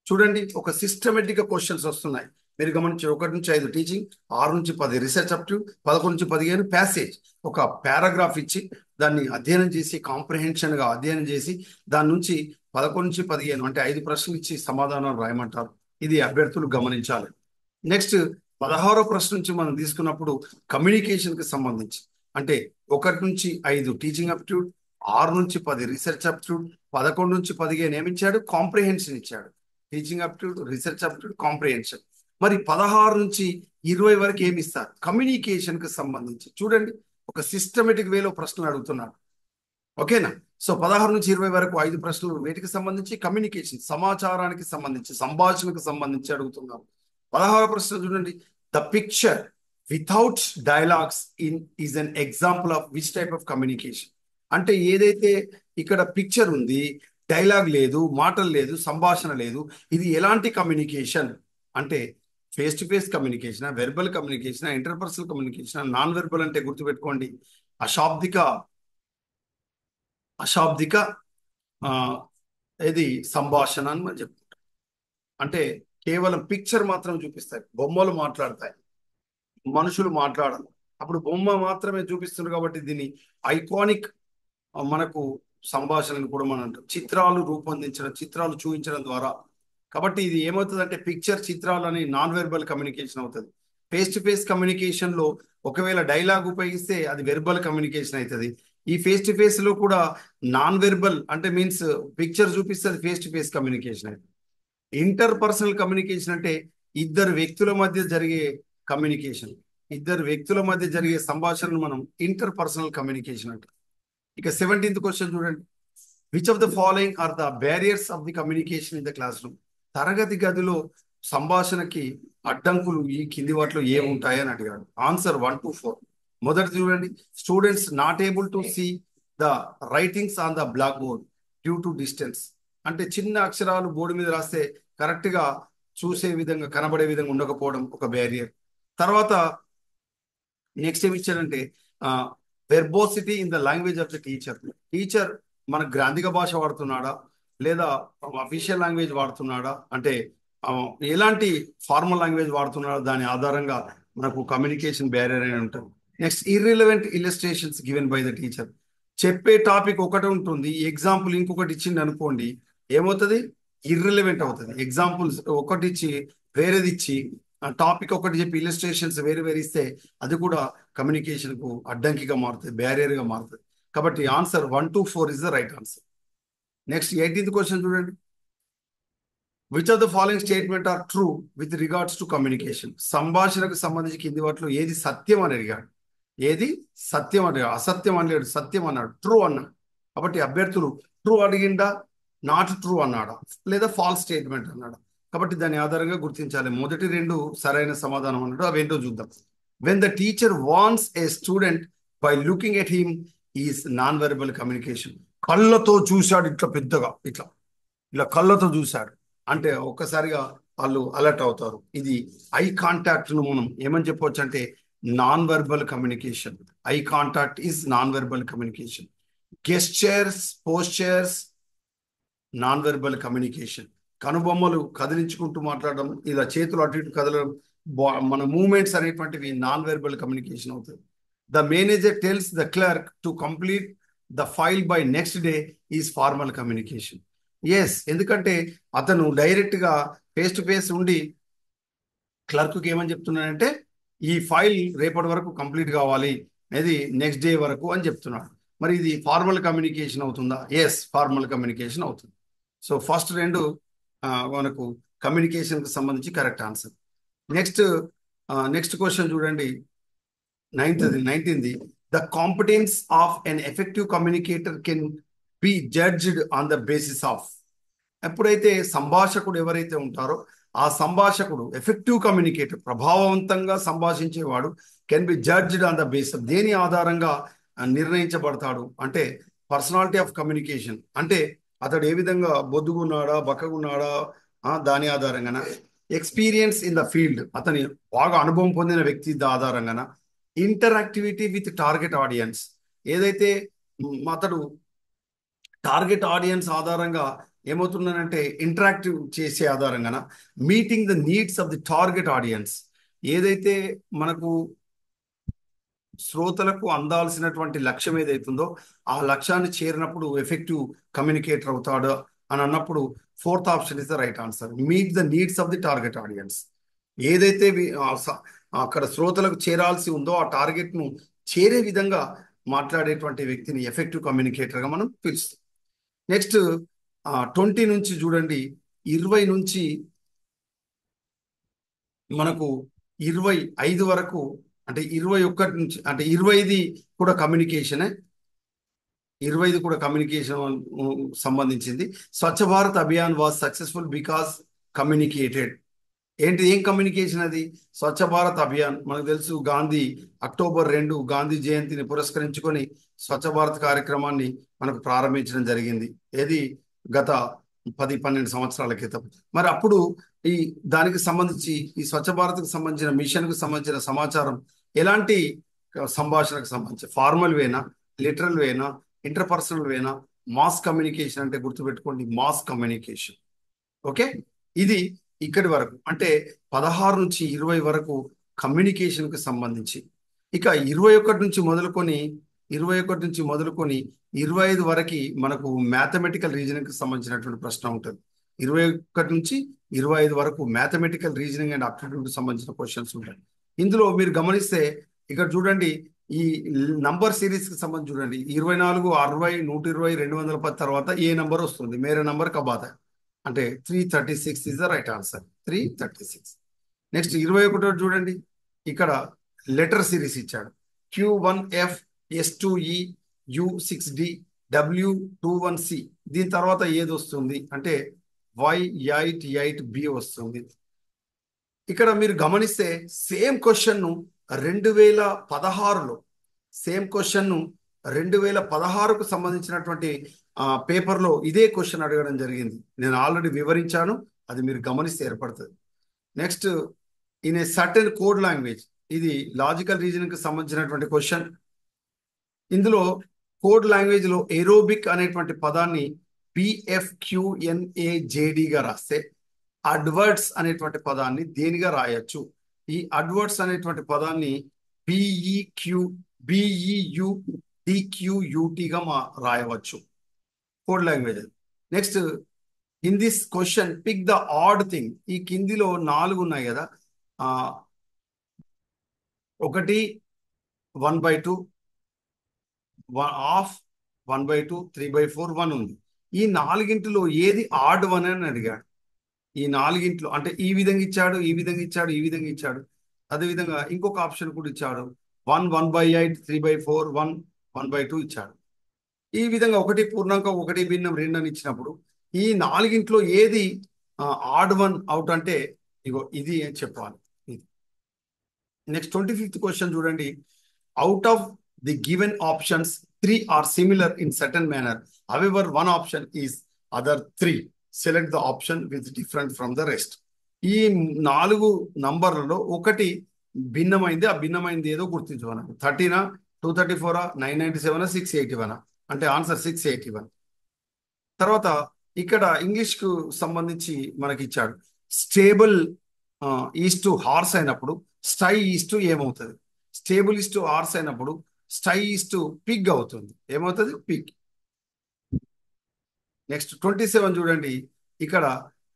చూడండి, ఒక సిస్టమేటిక్ గా క్వశ్చన్స్ వస్తున్నాయి. మీరు గమనించి 1 నుంచి 5 టీచింగ్, 6 నుంచి 10 రీసెర్చ్ అప్టిట్యూడ్, 11 నుంచి 15 ప్యాసేజ్. ఒక పారాగ్రాఫ్ ఇచ్చి దాన్ని అధ్యయనం చేసి కాంప్రిహెన్షన్ గా అధ్యయనం చేసి దాని నుంచి 11 నుంచి 15 అంటే 5 ప్రశ్నలు ఇచ్చి సమాధానం రాయమంటారు. ఇది అభ్యర్థులు గమనించాలి. నెక్స్ట్ 16వ ప్రశ్న నుంచి మనం తీసుకున్నప్పుడు కమ్యూనికేషన్ కి సంబంధించి అంటే 1 నుంచి 5 టీచింగ్ అప్టిట్యూడ్, 6 నుంచి 10 రీసెర్చ్ అప్టిట్యూడ్, 11 నుంచి 15 ఏమిచ్చాడు? కాంప్రిహెన్షన్ ఇచ్చాడు. Teaching aptitude, research aptitude, comprehension. మరి 16 నుంచి 20 వరకు ఏమి ఇస్తారు? కమ్యూనికేషన్ కి సంబంధించి చూడండి, ఒక సిస్టమేటిక్ వేలో ప్రశ్నలు అడుగుతున్నాడు. ఓకేనా? సో 16 నుంచి 20 వరకు 5 ప్రశ్నలు వేటికి సంబంధించి? కమ్యూనికేషన్, సమాచారానికి సంబంధించి, సంభాషణకు సంబంధించి అడుగుతున్నాం. 16వ ప్రశ్న చూడండి, the picture without dialogues is an example of which type of communication. అంటే ఏదైతే ఇక్కడ పిక్చర్ ఉంది, డైలాగ్ లేదు, మాటలు లేదు, సంభాషణ లేదు, ఇది ఎలాంటి కమ్యూనికేషన్ అంటే face to face communication, verbal communication, interpersonal communication, non verbal అంటే గుర్తుపెట్టుకోండి అశాబ్దిక అశాబ్దిక ఆ, ఇది సంభాషణ అని మనం చెప్పుకుంటాం. అంటే కేవలం పిక్చర్ మాత్రం చూపిస్తాయి, బొమ్మలు మాట్లాడతాయి, మనుషులు మాట్లాడరు. అప్పుడు బొమ్మ మాత్రమే చూపిస్తున్నారు కాబట్టి దీన్ని ఐకానిక్ మనకు సంభాషణను కూడా మనం అంటాం. చిత్రాలు రూపొందించడం, చిత్రాలు చూపించడం ద్వారా. కాబట్టి ఇది ఏమవుతుందంటే పిక్చర్, చిత్రాలు అని నాన్ వెర్బల్ కమ్యూనికేషన్ అవుతుంది. ఫేస్ టు ఫేస్ కమ్యూనికేషన్ లో ఒకవేళ డైలాగ్ ఉపయోగిస్తే అది వెర్బల్ కమ్యూనికేషన్ అవుతుంది. ఈ ఫేస్ టు ఫేస్ లో కూడా నాన్ వెర్బల్ అంటే మీన్స్ పిక్చర్ చూపిస్తే అది ఫేస్ టు ఫేస్ కమ్యూనికేషన్ అవుతుంది. ఇంటర్ పర్సనల్ కమ్యూనికేషన్ అంటే ఇద్దరు వ్యక్తుల మధ్య జరిగే కమ్యూనికేషన్, ఇద్దరు వ్యక్తుల మధ్య జరిగే సంభాషణను మనం ఇంటర్ పర్సనల్ కమ్యూనికేషన్ అంటాం. ఇక 17th క్వశ్చన్ చూడండి, which of the following are the barriers of the communication in the class room. తరగతి గదిలో సంభాషణకి అడ్డంకులు ఈ కింది వాటిలో ఏముంటాయి అని అడిగాడు. Answer 1 to 4. మొదటి చూడండి, students not able to see the writings on the black board due to distance. అంటే చిన్న అక్షరాలు బోర్డు మీద రాస్తే కరెక్ట్ గా చూసే విధంగా, కనబడే విధంగా ఉండకపోవడం ఒక బ్యారియర్. తర్వాత నెక్స్ట్ ఏమి ఇచ్చారంటే verbosity in the language of the teacher. Teacher మన గ్రాంధిక భాష వాడుతున్నాడా లేదా అఫీషియల్ లాంగ్వేజ్ వాడుతున్నాడా, అంటే ఎలాంటి ఫార్మల్ లాంగ్వేజ్ వాడుతున్నాడా, దాని ఆధారంగా మనకు కమ్యూనికేషన్ బ్యారియర్ అని ఉంటుంది. Next irrelevant illustrations given by the teacher. చెప్పే టాపిక్ ఒకటి ఉంటుంది, ఎగ్జాంపుల్ ఇంకొకటి ఇచ్చింది అనుకోండి, ఏమవుతుంది? ఇర్రిలవెంట్ అవుతుంది. ఎగ్జాంపుల్స్ ఒకటి ఇచ్చి వేరేది ఇచ్చి టాపిక్ ఒకటి చెప్పి ఇల్లస్ట్రేషన్స్ వేరే వేరే ఇస్తే అది కూడా కమ్యూనికేషన్ కు అడ్డంకిగా మారుతుంది, బ్యారియర్ గా మారుతుంది. కాబట్టి answer 1 to 4 is the right answer. Next 18th question చూడండి, which of the following statement are true with regards to communication. సంభాషణకు సంబంధించి కింది వాటిలో ఏది సత్యం అని అడిగాడు. ఏది సత్యం అడిగాడు, అసత్యం అనలేడు, సత్యం అన్నాడు, ట్రూ అన్నాడు. కాబట్టి అభ్యర్థులు ట్రూ అడిగిండా, నాట్ ట్రూ అన్నాడా, లేదా ఫాల్స్ స్టేట్మెంట్ అన్నాడా. కాబట్టి దాని ఆధారంగా గుర్తించాలి. మొదటి 2 సరైన సమాధానం అన్నాడు, అవేంటో చూద్దాం. When the teacher warns a student by looking at him is non verbal communication. కళ్ళతో చూశాడు, ఇట్లా పెద్దగా ఇట్లా ఇలా కళ్ళతో చూశాడు అంటే ఒక్కసారిగా వాళ్ళు అలర్ట్ అవుతారు. ఇది ఐ కాంటాక్ట్ ను మనం ఏమని చెప్పవచ్చు అంటే non verbal communication. Eye contact is non verbal communication. Gestures, postures non verbal communication. కనుబొమ్మలు కదిలించుకుంటూ మాట్లాడడం, ఇలా చేతులు అటు ఇటు కదలడం, మన మూమెంట్స్ అనేటువంటివి నాన్ వెర్బల్ కమ్యూనికేషన్ అవుతుంది. The manager tells the clerk to complete the file by next day is formal communication. Yes, ఎందుకంటే అతను డైరెక్ట్ గా ఫేస్ టు ఫేస్ ఉండి క్లర్క్కి ఏమని చెప్తున్నాడంటే ఈ ఫైల్ రేపటి వరకు కంప్లీట్ కావాలి, అది నెక్స్ట్ డే వరకు అని చెప్తున్నాడు. మరి ఇది ఫార్మల్ కమ్యూనికేషన్ అవుతుందా? ఎస్, ఫార్మల్ కమ్యూనికేషన్ అవుతుంది. సో ఫస్ట్ 2 మనకు కమ్యూనికేషన్ కి సంబంధించి కరెక్ట్ ఆన్సర్. నెక్స్ట్ క్వశ్చన్ చూడండి, 19th. The competence of an effective communicator can be judged on the basis of. ఎప్పుడైతే సంభాషకుడు ఎవరైతే ఉంటారో ఆ సంభాషకుడు ఎఫెక్టివ్ కమ్యూనికేటర్, ప్రభావవంతంగా సంభాషించేవాడు, can be judged on the basis. దేని ఆధారంగా నిర్ణయించబడతాడు అంటే పర్సనాలిటీ ఆఫ్ కమ్యూనికేషన్. అంటే అతడు ఏ విధంగా బొద్దుగున్నాడా, బక్కగున్నాడా, దాని ఆధారంగాన. ఎక్స్పీరియన్స్ ఇన్ ద ఫీల్డ్, అతని బాగా అనుభవం పొందిన వ్యక్తి ఆధారంగాన. ఇంటరాక్టివిటీ విత్ టార్గెట్ ఆడియన్స్, ఏదైతే అతడు టార్గెట్ ఆడియన్స్ ఆధారంగా ఏమవుతున్నానంటే ఇంటరాక్టివ్ చేసే ఆధారంగా meeting the needs of the target audience, ఏదైతే మనకు శ్రోతలకు అందాల్సినటువంటి లక్ష్యం ఏదైతుందో ఆ లక్ష్యాన్ని చేరినప్పుడు ఎఫెక్టివ్ కమ్యూనికేటర్ అవుతాడు అని అన్నప్పుడు fourth option is the right answer. Meet the needs of the target audience. ఏదైతే అక్కడ శ్రోతలకు చేరాల్సి ఉందో ఆ టార్గెట్ను చేరే విధంగా మాట్లాడేటువంటి వ్యక్తిని ఎఫెక్టివ్ కమ్యూనికేటర్గా మనం పిలుస్తాం. నెక్స్ట్ 20 నుంచి చూడండి, 20 నుంచి మనకు 25 వరకు, అంటే 21 నుంచి, అంటే 25 కూడా కమ్యూనికేషనే. 25 కూడా కమ్యూనికేషన్ సంబంధించింది. Swachh Bharat Abhiyan was successful because communicated. ఏం కమ్యూనికేషన్ అది? స్వచ్ఛ భారత్ అభియాన్ మనకు తెలుసు, గాంధీ అక్టోబర్ 2 గాంధీ జయంతిని పురస్కరించుకొని స్వచ్ఛ భారత్ కార్యక్రమాన్ని మనకు ప్రారంభించడం జరిగింది. ఏది గత 10-12 సంవత్సరాల క్రితం. మరి అప్పుడు ఈ దానికి సంబంధించి ఈ స్వచ్ఛ భారత్కు సంబంధించిన మిషన్కు సంబంధించిన సమాచారం ఎలాంటి సంభాషణకు సంబంధించి, formal way, literal way, interpersonal way, mass communication అంటే గుర్తుపెట్టుకోండి, మాస్ కమ్యూనికేషన్. ఓకే, ఇది ఇక్కడి వరకు, అంటే 16 నుంచి 20 వరకు కమ్యూనికేషన్కి సంబంధించి. ఇక 21 నుంచి మొదలుకొని 25 వరకు మనకు మ్యాథమెటికల్ రీజనింగ్కి సంబంధించినటువంటి ప్రశ్న ఉంటుంది. 21 నుంచి 25 వరకు మ్యాథమెటికల్ రీజనింగ్ అండ్ అప్టిట్యూడ్కి సంబంధించిన క్వశ్చన్స్ ఉంటాయి. ఇందులో మీరు గమనిస్తే ఇక్కడ చూడండి, ఈ నంబర్ సిరీస్కి సంబంధించి చూడండి, 24, 60, 120, 210 తర్వాత ఏ నంబర్ వస్తుంది? మేరే నంబర్ కబాతా, అంటే 336 is the right answer. 336. Next 21 చూడండి, ఇక్కడ లెటర్ సిరీస్ ఇచ్చాడు. Q1F, S2E, U6D, W21C. దీని తర్వాత ఏది వస్తుంది అంటే Y88B వస్తుంది. ఇక్కడ మీరు గమనిస్తే సేమ్ క్వశ్చన్ను 2016లో, సేమ్ క్వశ్చన్ను 2016కు సంబంధించినటువంటి పేపర్లో ఇదే క్వశ్చన్ అడగడం జరిగింది. నేను ఆల్రెడీ వివరించాను, అది మీరు గమనిస్తే ఏర్పడుతుంది. Next, in a certain code language, ఇది లాజికల్ రీజనింగ్కి సంబంధించినటువంటి క్వశ్చన్. ఇందులో కోడ్ లాంగ్వేజ్లో ఏరోబిక్ అనేటువంటి పదాన్ని PFQNAJDగా రాస్తే అడ్వర్డ్స్ అనేటువంటి పదాన్ని దేనిగా రాయొచ్చు? ఈ అడ్వర్డ్స్ అనేటువంటి పదాన్ని BEUDQUTగా రాయవచ్చు code language. Next, in this question pick the odd thing. ఈ కిందిలో 4 ఉన్నాయి కదా, 1 1/2, హాఫ్, 1/2, 3/4, 1 ఉంది. ఈ 4గింటిలో ఏది ఆడ్ 1 అని అడిగాడు. ఈ 4గింటిలో అంటే ఈ విధంగా ఇచ్చాడు, ఈ విధంగా ఇచ్చాడు, ఈ విధంగా ఇచ్చాడు. అదేవిధంగా ఇంకొక ఆప్షన్ కూడా ఇచ్చాడు, 1 1/8, 3/4, 1 1/2 ఇచ్చాడు. ఈ విధంగా 1 పూర్ణాంకం 1 భిన్నం 2 అని ఇచ్చినప్పుడు ఈ 4గింటిలో ఏది ఆడ్ 1 అవుట్ అంటే ఇగో ఇది అని చెప్పాలి. ఇది. నెక్స్ట్ 25th క్వశ్చన్ చూడండి, out of the given options 3 are similar in certain manner, however 1 option is other 3. Select the option with different from the rest. ఈ 4 నంబర్లలో ఒకటి భిన్నమైంది, ఆ భిన్నమైంది ఏదో గుర్తించమన్నాడు. 13, 234, 997, 681, అంటే ఆన్సర్ 681. తర్వాత ఇక్కడ ఇంగ్లీష్కు సంబంధించి మనకి ఇచ్చాడు, స్టేబుల్ ఈస్ టు హార్స్ అయినప్పుడు స్టై ఈస్ టు ఏమవుతుంది? స్టేబుల్ ఈస్ టు హార్స్ అయినప్పుడు స్టై ఈస్ టు పిగ్ అవుతుంది. ఏమవుతుంది? పిగ్. నెక్స్ట్ 27 చూడండి, ఇక్కడ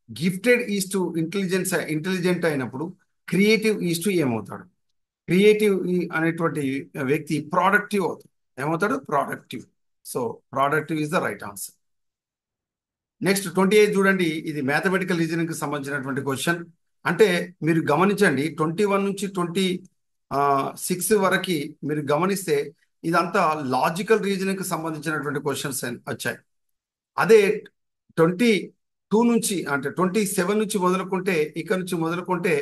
గిఫ్టెడ్ ఈస్ టు ఇంటెలిజెంట్ అయినప్పుడు క్రియేటివ్ ఈస్ టు ఏమవుతాడు? క్రియేటివ్ అనేటువంటి వ్యక్తి ప్రొడక్టివ్ అవుతాడు. ఏమవుతాడు? Productive. So productive is the right answer. Next 28 చూడండి, ఇది మ్యాథమెటికల్ రీజనింగ్కి సంబంధించినటువంటి క్వశ్చన్. అంటే మీరు గమనించండి, 21 నుంచి 26 వరకు మీరు గమనిస్తే ఇదంతా లాజికల్ రీజనింగ్కి సంబంధించినటువంటి క్వశ్చన్స్ వచ్చాయి. అదే 22 నుంచి, అంటే 27 నుంచి మొదలుకుంటే, ఇక్కడ నుంచి మొదలుకుంటే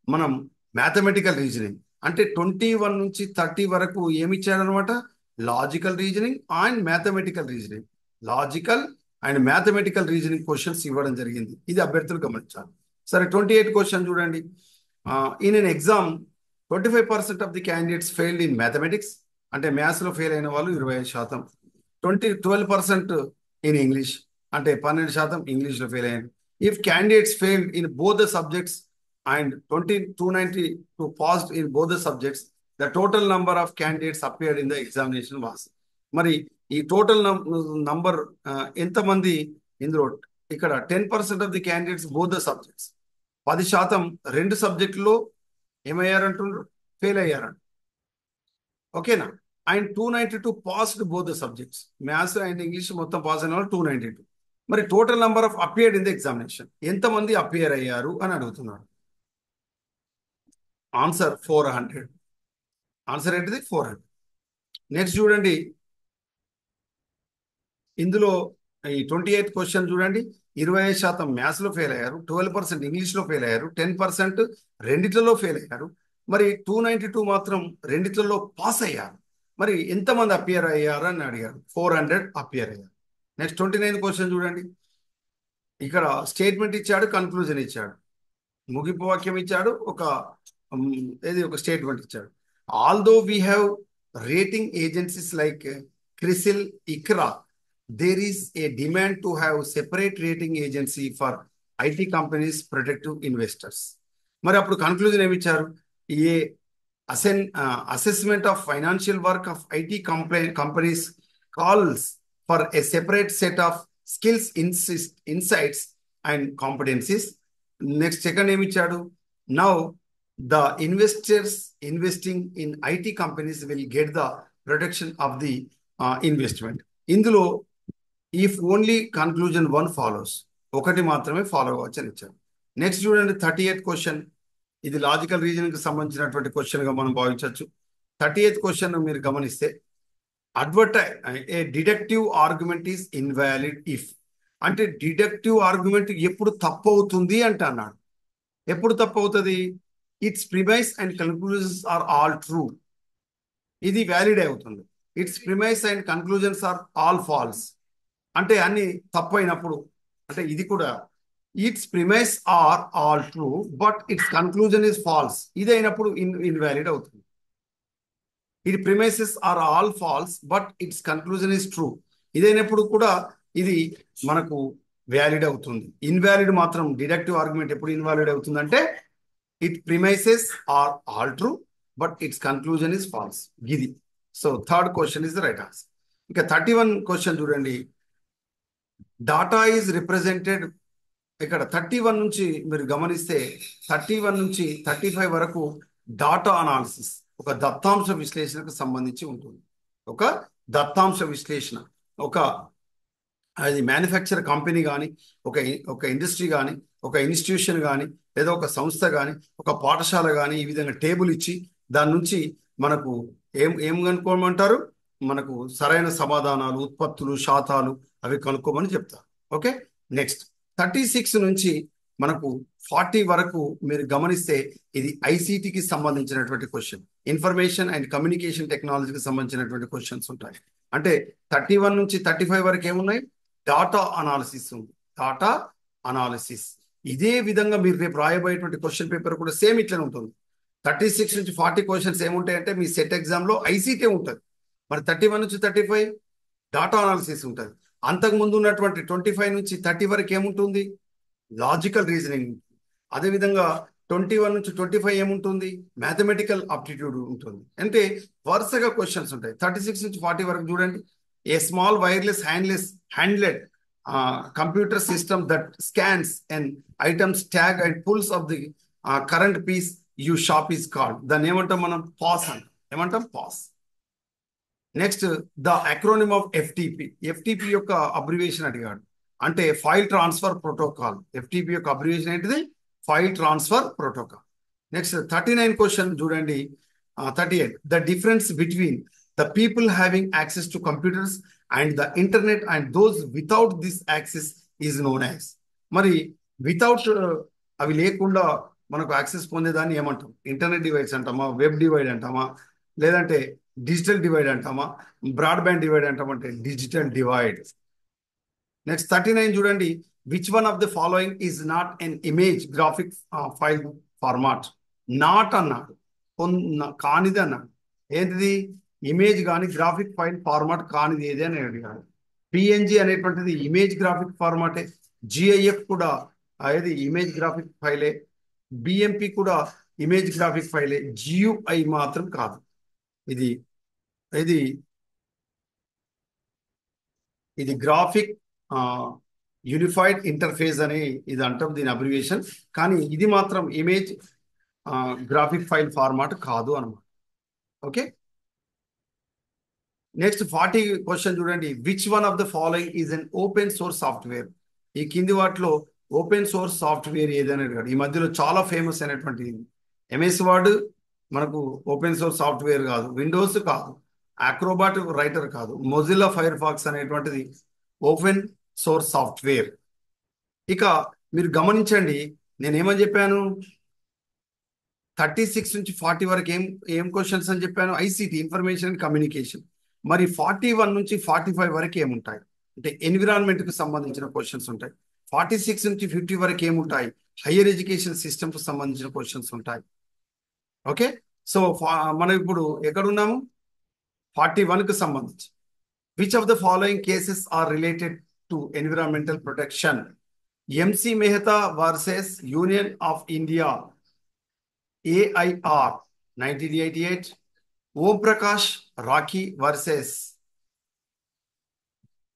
మనం మ్యాథమెటికల్ రీజనింగ్, అంటే 21 నుంచి 30 వరకు ఏమి ఇచ్చారనమాట? Logical reasoning and mathematical reasoning. Logical and mathematical reasoning questions ఇవ్వడం జరిగింది. ఇది అభ్యర్థులు గమనించాలి. సరే, 28 క్వశ్చన్ చూడండి, in an exam 25% of the candidates failed in mathematics, అంటే మ్యాథ్స్లో ఫెయిల్ అయిన వాళ్ళు 25%. 12% ఇన్ ఇంగ్లీష్ అంటే 12% ఇంగ్లీష్లో ఫెయిల్ అయ్యారు. If candidates failed in both the subjects and 292 passed in both the subjects, the total number of candidates appeared in the examination was. మరి ఈ total number ఎంతమంది ఇందులో, ఇక్కడ 10% of the candidates both the subjects, 10% రెండు సబ్జెక్టులో ఏమయ్యారంటున్నారు, fail అయ్యారంట. ఓకేనా. And 292 passed both the subjects, maths and English మొత్తం pass అయిన వాళ్ళు 292. మరి total number of appeared in the examination, ఎంతమంది అపియర్ అయ్యారు అని అడుగుతున్నారు. ఆన్సర్ 400. ఆన్సర్ ఏంటిది? 400. నెక్స్ట్ చూడండి, ఇందులో ఈ 28th క్వశ్చన్ చూడండి. 25% మ్యాథ్స్లో ఫెయిల్ అయ్యారు, 12% ఇంగ్లీష్లో ఫెయిల్ అయ్యారు, 10% రెండిట్లలో ఫెయిల్ అయ్యారు. మరి 292 మాత్రం రెండిట్లలో పాస్ అయ్యారు. మరి ఎంతమంది అపియర్ అయ్యారు అని అడిగారు. 400 అపియర్ అయ్యారు. నెక్స్ట్ 29th క్వశ్చన్ చూడండి. ఇక్కడ స్టేట్మెంట్ ఇచ్చాడు, కన్క్లూజన్ ఇచ్చాడు, ముగింపు వాక్యం ఇచ్చాడు, ఒక స్టేట్మెంట్ ఇచ్చాడు. Although we have rating agencies like CRISIL, Iqra, there is a demand to have separate rating agency for IT companies protective investors. మరి అప్పుడు కన్క్లూజన్ ఏమి ఇచ్చారు? ఏ assessment of financial work of IT companies calls for a separate set of skills, insights and competencies. Next second ఏమి ఇచ్చాడు? Now the investors investing in IT companies will get the protection of the investment. ఇందులో if only conclusion 1 follows, ఒకటి మాత్రమే follow అవ్వచ్చు అని ఇచ్చారు. Next చూడండి 38th question. ఇది లాజికల్ రీజనింగ్కి సంబంధించినటువంటి క్వశ్చన్గా మనం భావించవచ్చు. 38th క్వశ్చన్ మీరు గమనిస్తే, a deductive argument is invalid if, అంటే డిడక్టివ్ ఆర్గ్యుమెంట్ ఎప్పుడు తప్పు అవుతుంది అంటే అన్నాడు. ఎప్పుడు తప్పు అవుతుంది? Its premise and conclusions are all true, ఇది వ్యాలిడ్ అవుతుంది. Its premise and conclusions are all false, అంటే అన్ని తప్పు అయినప్పుడు, అంటే ఇది కూడా its premise are all true but its conclusion is false, ఇది అయినప్పుడు ఇన్వాలిడ్ అవుతుంది. ఇది premises are all false but its conclusion is true, ఇదైనప్పుడు కూడా ఇది మనకు వ్యాలిడ్ అవుతుంది. ఇన్వాలిడ్ మాత్రం డిడక్టివ్ ఆర్గ్యుమెంట్ ఎప్పుడు ఇన్వాలిడ్ అవుతుందంటే it premises are all true but its conclusion is false, ఇది. So third question is the right answer. ఇక 31 question చూడండి. డాటా ఈజ్ రిప్రజెంటెడ్, ఇక్కడ 31 నుంచి మీరు గమనిస్తే 31 నుంచి 35 వరకు డాటా అనాలిసిస్, ఒక దత్తాంశ విశ్లేషణకు సంబంధించి ఉంటుంది. ఒక దత్తాంశ విశ్లేషణ, అది మ్యానుఫ్యాక్చర్ కంపెనీ కానీ, ఒక ఇండస్ట్రీ కానీ, ఒక ఇన్స్టిట్యూషన్ కానీ, లేదా ఒక సంస్థ కానీ, ఒక పాఠశాల కానీ, ఈ విధంగా టేబుల్ ఇచ్చి దాని నుంచి మనకు ఏం కనుక్కోమంటారు? మనకు సరైన సమాధానాలు, ఉత్పత్తులు, శాతాలు అవి కనుక్కోమని చెప్తారు. ఓకే. నెక్స్ట్ 36 నుంచి మనకు 40 వరకు మీరు గమనిస్తే ఇది ఐసీటీకి సంబంధించినటువంటి క్వశ్చన్, ఇన్ఫర్మేషన్ అండ్ కమ్యూనికేషన్ టెక్నాలజీకి సంబంధించినటువంటి క్వశ్చన్స్ ఉంటాయి. అంటే 31 నుంచి 35 వరకు ఏమున్నాయి? డాటా అనాలిసిస్ ఉంది. డాటా అనాలిసిస్ ఇదే విధంగా మీరు రేపు రాయబోయేటువంటి క్వశ్చన్ పేపర్ కూడా సేమ్ ఇట్లనే ఉంటుంది. 36 నుంచి 40 క్వశ్చన్స్ ఏముంటాయంటే మీ సెట్ ఎగ్జామ్లో ఐసీటీ ఉంటుంది. మరి 31 నుంచి 35 డాటా అనాలిసిస్ ఉంటుంది. అంతకుముందు ఉన్నటువంటి 25 నుంచి 30 వరకు ఏముంటుంది? Logical reasoning. అదేవిధంగా 21 నుంచి 25 ఏముంటుంది? మ్యాథమెటికల్ ఆప్టిట్యూడ్ ఉంటుంది. అంటే వరుసగా క్వశ్చన్స్ ఉంటాయి. 36 నుంచి 40 వరకు చూడండి. A small wireless handheld computer system that scans and items tag and pulls off the current piece you shop is called, దాన్ని ఏమంటాం మనం? పాస్ అంటాం. ఏమంటాం? POS. Next the acronym of FTP. FTP యొక్క అబ్రివేషన్ అడిగాడు. అంటే ఫైల్ ట్రాన్స్ఫర్ ప్రోటోకాల్. ఎఫ్టిపి యొక్క abbreviation ఏంటిది? File transfer protocol. Next 39 question చూడండి. 38 the difference between the people having access to computers and the internet and those without this access is known as. మరి without, అవి లేకుండా మనకు access పొందేదాన్ని ఏమంటాం? Internet divides అంటామా, వెబ్ డివైడ్ అంటామా, లేదంటే డిజిటల్ డివైడ్ అంటామా, బ్రాడ్బ్యాండ్ డివైడ్ అంటామంటే డిజిటల్ డివైడ్. నెక్స్ట్ 39 చూడండి. Which one of the following is not an image graphic file format? Not అన్నాడు, కానిది అన్నాడు. ఏంటిది? ఇమేజ్ కానీ గ్రాఫిక్ ఫైల్ ఫార్మాట్ కానిది ఏది అని అడిగాడు. పిఎన్జి అనేటువంటిది ఇమేజ్ గ్రాఫిక్ ఫార్మాటే. జిఐఎఫ్ కూడా అది ఇమేజ్ గ్రాఫిక్ ఫైలే. బిఎంపి కూడా ఇమేజ్ గ్రాఫిక్ ఫైలే. జియుఐ మాత్రం కాదు. ఇది ఇది ఇది గ్రాఫిక్ యూనిఫైడ్ ఇంటర్ఫేస్ అని ఇది అంటాం దీని అబ్రివేషన్. కానీ ఇది మాత్రం ఇమేజ్ గ్రాఫిక్ ఫైల్ ఫార్మాట్ కాదు అన్నమాట. ఓకే, నెక్స్ట్ 40 క్వశ్చన్ చూడండి. Which one of the following is an open source software? ఈ కింది వాటిలో ఓపెన్ సోర్స్ సాఫ్ట్వేర్ ఏదని అడిగాడు. ఈ మధ్యలో చాలా ఫేమస్ అయినటువంటి ఎంఎస్ వర్డ్ మనకు ఓపెన్ సోర్స్ సాఫ్ట్వేర్ కాదు, విండోస్ కాదు, అక్రోబాట్ రైటర్ కాదు, మొజిల్లా ఫైర్ ఫాక్స్ అనేటువంటిది ఓపెన్ సోర్స్ సాఫ్ట్వేర్. ఇక మీరు గమనించండి, నేను ఏమని చెప్పాను? 36 నుంచి 40 వరకు ఏం ఏం క్వశ్చన్స్ అని చెప్పాను? ICT, information and communication. మరి 41 నుంచి 45 వరకు ఏముంటాయి అంటే ఎన్విరాన్మెంట్కి సంబంధించిన క్వశ్చన్స్ ఉంటాయి. 46 నుంచి 50 వరకు ఏముంటాయి? హయ్యర్ ఎడ్యుకేషన్ సిస్టమ్కి సంబంధించిన క్వశ్చన్స్ ఉంటాయి. ఓకే, సో మనం ఇప్పుడు ఎక్కడున్నాము? 41కి సంబంధించి. Which of the following cases are related to environmental protection? MC Mehta versus union of India, AIR 1988. Om Prakash Rakhi versus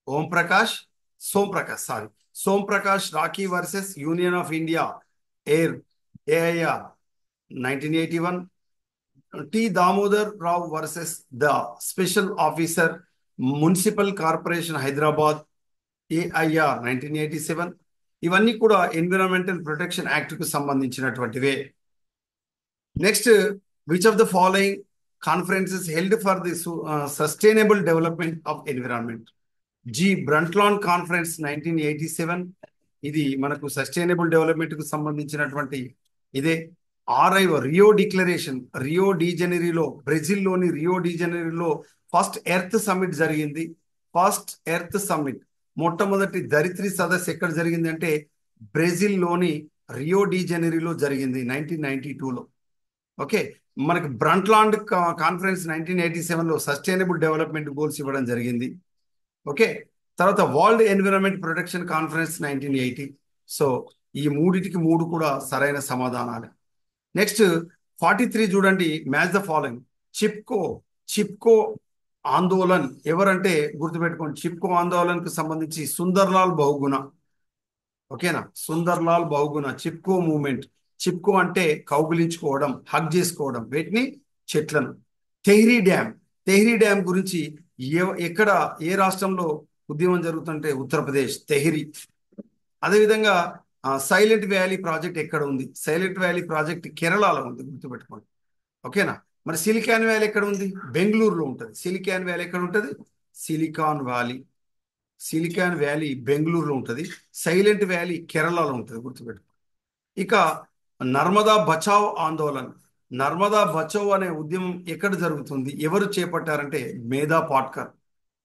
Som Prakash Rakhi versus union of India, AIR 1981. T Damodar Rao versus the special officer municipal corporation Hyderabad, AIR 1987. ఇవన్నీ కూడా environmental protection act కు సంబంధించినటువంటివే. Next, which of the following conferences held for the sustainable development of environment? Brundtland conference 1987. ఇది మనకు sustainable development కు సంబంధించినటువంటి ఇదే. Rio declaration, Rio de జనీరోలో, బ్రెజిల్లోని రియో డి జనీరోలో ఫస్ట్ ఎర్త్ సమ్మిట్ జరిగింది. ఫస్ట్ ఎర్త్ సమ్మిట్, మొట్టమొదటి ధరిత్రి సదస్సు ఎక్కడ జరిగింది అంటే బ్రెజిల్లోని రియో డి జనీరోలో జరిగింది 1992లో. ఓకే, మనకి Brundtland conference 1987లో sustainable development goals ఇవ్వడం జరిగింది. ఓకే, తర్వాత world environment protection conference 1980. So ఈ మూడిటికి మూడు కూడా సరైన సమాధానాలు. నెక్స్ట్ 43 చూడండి. Match the following. Chipko Andolan ఎవరంటే గుర్తుపెట్టుకోండి. చిప్కో ఆందోళన్ కు సంబంధించి సుందర్లాల్ బహుగుణ. ఓకేనా, సుందర్లాల్ బహుగుణ. చిప్కో మూవ్మెంట్. చిప్కో అంటే కౌగిలించుకోవడం, హగ్ చేసుకోవడం, వీటిని చెట్లను. తెహ్రీ డ్యామ్ గురించి ఎక్కడ ఏ రాష్ట్రంలో ఉద్యమం జరుగుతుంటే ఉత్తరప్రదేశ్, తెహ్రీ. అదేవిధంగా సైలెంట్ వ్యాలీ ప్రాజెక్ట్ ఎక్కడ ఉంది? సైలెంట్ వ్యాలీ ప్రాజెక్ట్ కేరళలో ఉంది, గుర్తుపెట్టుకోండి. ఓకేనా, మరి సిలికాన్ వ్యాలీ ఎక్కడ ఉంది? బెంగళూరులో ఉంటుంది. సిలికాన్ వ్యాలీ ఎక్కడ ఉంటుంది? సిలికాన్ వ్యాలీ బెంగళూరులో ఉంటుంది. సైలెంట్ వ్యాలీ కేరళలో ఉంటుంది, గుర్తుపెట్టుకోండి. ఇక నర్మదా బచావ్ ఆందోళన్, నర్మదా బచావ్ అనే ఉద్యమం ఎక్కడ జరుగుతుంది? ఎవరు చేపట్టారంటే మేధా పాట్కర్.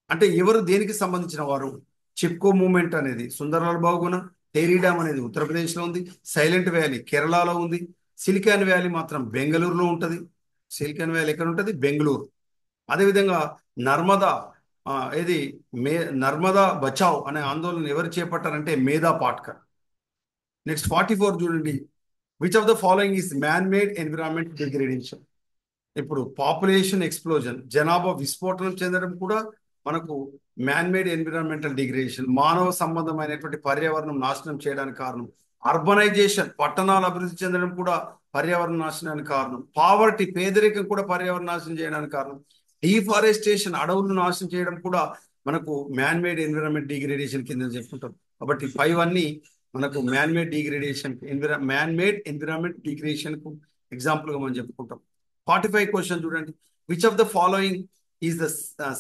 అంటే ఎవరు, దేనికి సంబంధించిన వారు? చిప్కో మూవ్మెంట్ అనేది సుందర్లాల్ బహుగుణ, టెహ్రీ డ్యామ్ అనేది ఉత్తరప్రదేశ్లో ఉంది, సైలెంట్ వ్యాలీ కేరళలో ఉంది, సిలికాన్ వ్యాలీ మాత్రం బెంగళూరులో ఉంటుంది. సిలికాన్ వ్యాలీ ఎక్కడ ఉంటుంది? బెంగళూరు. అదేవిధంగా నర్మదా ఇది నర్మదా బచావ్ అనే ఆందోళన ఎవరు చేపట్టారంటే మేధా పాట్కర్. నెక్స్ట్ 44 చూడండి. Which of the following is man made environment degradation? ఇప్పుడు పాపులేషన్ ఎక్స్ప్లోజన్, జనాభా విస్ఫోటనం చెందడం కూడా మనకు మ్యాన్ మేడ్ ఎన్విరాన్మెంటల్ డిగ్రేడేషన్, మానవ సంబంధమైనటువంటి పర్యావరణం నాశనం చేయడానికి కారణం. అర్బనైజేషన్, పట్టణాలు అభివృద్ధి చెందడం కూడా పర్యావరణ నాశనానికి కారణం. పావర్టీ, పేదరికం కూడా పర్యావరణ నాశనం చేయడానికి కారణం. డీఫారెస్టేషన్, అడవులను నాశనం చేయడం కూడా మనకు మ్యాన్ మేడ్ ఎన్విరాన్మెంట్ డిగ్రేడేషన్ కింద చెప్పుకుంటాం. కాబట్టి 5 అన్ని మనకు మ్యాన్ మేడ్ ఎన్విరాన్మెంట్ డిగ్రేడేషన్ కు ఎగ్జాంపుల్ గా మనం చెప్పుకుంటాం. 45 క్వశ్చన్ చూడండి. Which of the following is the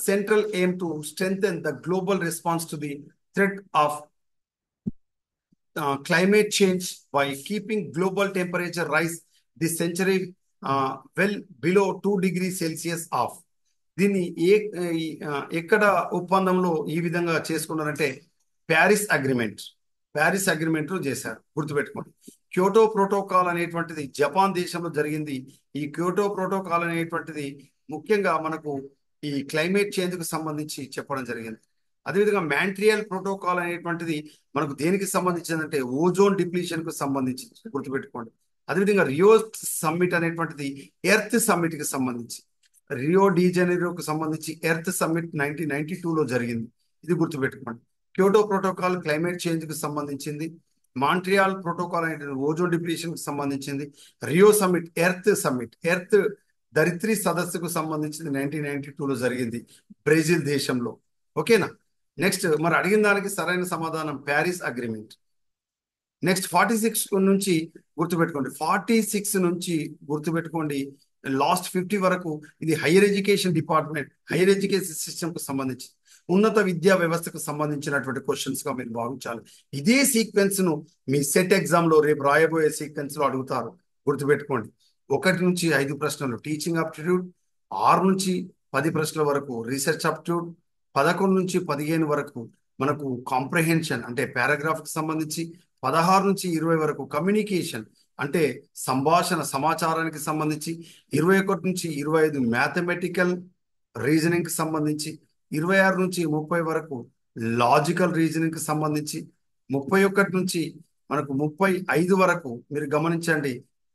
central aim to strengthen the global response to the threat of climate change by keeping global temperature rise this century well below 2 degrees Celsius off? దీన్ని ఎక్కడ ఒప్పందంలో ఈ విధంగా చేసుకున్నారంటే Paris agreement లో చేశారు, గుర్తుపెట్టుకోండి. Kyoto protocol అనేటువంటిది జపాన్ దేశంలో జరిగింది. ఈ క్యోటో ప్రోటోకాల్ అనేటువంటిది ముఖ్యంగా మనకు ఈ క్లైమేట్ చేంజ్ కు సంబంధించి చెప్పడం జరిగింది. అదేవిధంగా మాంట్రియల్ ప్రోటోకాల్ అనేటువంటిది మనకు దేనికి సంబంధించిందంటే ఓజోన్ డిప్లీషన్ కు సంబంధించి గుర్తుపెట్టుకోండి. అదేవిధంగా రియో సమ్మిట్ అనేటువంటిది ఎర్త్ సమ్మిట్ కి సంబంధించి, రియో డి జనీరోకు సంబంధించి ఎర్త్ సమ్మిట్ 1992లో జరిగింది, ఇది గుర్తుపెట్టుకోండి. క్యోటో ప్రోటోకాల్ క్లైమేట్ చేంజ్ కు సంబంధించింది. మాంట్రియాల్ ప్రోటోకాల్ అనేది ఓజోన్ డిప్లీషన్ కు సంబంధించింది. రియో సమ్మిట్ ఎర్త్ ధరిత్రి సదస్సుకు సంబంధించింది 1992లో జరిగింది బ్రెజిల్ దేశంలో. ఓకేనా. నెక్స్ట్ మరి అడిగిన దానికి సరైన సమాధానం ప్యారిస్ అగ్రిమెంట్. నెక్స్ట్ 46 నుంచి గుర్తుపెట్టుకోండి లాస్ట్ 50 వరకు ఇది higher education department, higher education system కు సంబంధించి ఉన్నత విద్యా వ్యవస్థకు సంబంధించినటువంటి క్వశ్చన్స్ గా మీరు భావించాలి. ఇదే సీక్వెన్స్ ను మీ సెట్ ఎగ్జామ్ లో రేపు రాయబోయే సీక్వెన్స్ లో అడుగుతారు, గుర్తుపెట్టుకోండి. 1 నుంచి 5 ప్రశ్నలు టీచింగ్ అప్టిట్యూడ్, 6 నుంచి 10 ప్రశ్నల వరకు రీసెర్చ్ అప్టిట్యూడ్, 11 నుంచి 15 వరకు మనకు కాంప్రహెన్షన్ అంటే పారాగ్రాఫ్ కి సంబంధించి, 16 నుంచి 20 వరకు కమ్యూనికేషన్ అంటే సంభాషణ సమాచారానికి సంబంధించి, 21 నుంచి 25 మ్యాథమెటికల్ రీజనింగ్ కి సంబంధించి, 26 నుంచి 30 వరకు లాజికల్ రీజనింగ్ కి సంబంధించి, 31 నుంచి మనకు 35 వరకు మీరు గమనించండి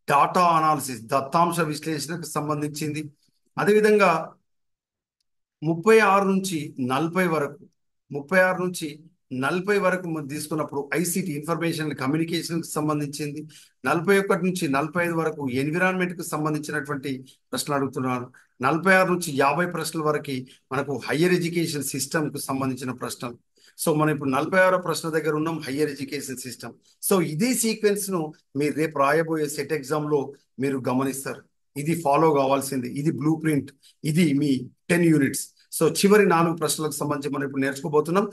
డాటా అనాలిసిస్ దత్తాంశ విశ్లేషణకు సంబంధించింది. అదేవిధంగా 36 నుంచి 40 వరకు 36 నుంచి 40 వరకు మనం తీసుకున్నప్పుడు ఐసిటి ఇన్ఫర్మేషన్ కమ్యూనికేషన్ కి సంబంధించింది. 41 నుంచి 45 వరకు ఎన్విరాన్మెంట్ కు సంబంధించినటువంటి ప్రశ్నలు అడుగుతున్నారు. 46 నుంచి 50 ప్రశ్నల వరకు మనకు హయ్యర్ ఎడ్యుకేషన్ సిస్టమ్ కు సంబంధించిన ప్రశ్నలు. సో మనం ఇప్పుడు 46వ ప్రశ్న దగ్గర ఉన్నాం, హయ్యర్ ఎడ్యుకేషన్ సిస్టమ్. సో ఇదే సీక్వెన్స్ ను మీరు రేపు రాయబోయే సెట్ ఎగ్జామ్ లో మీరు గమనిస్తారు. ఇది ఫాలో కావాల్సింది, ఇది బ్లూ ప్రింట్, ఇది మీ 10 యూనిట్స్. సో చివరి 4 ప్రశ్నలకు సంబంధించి మనం ఇప్పుడు నేర్చుకోబోతున్నాం.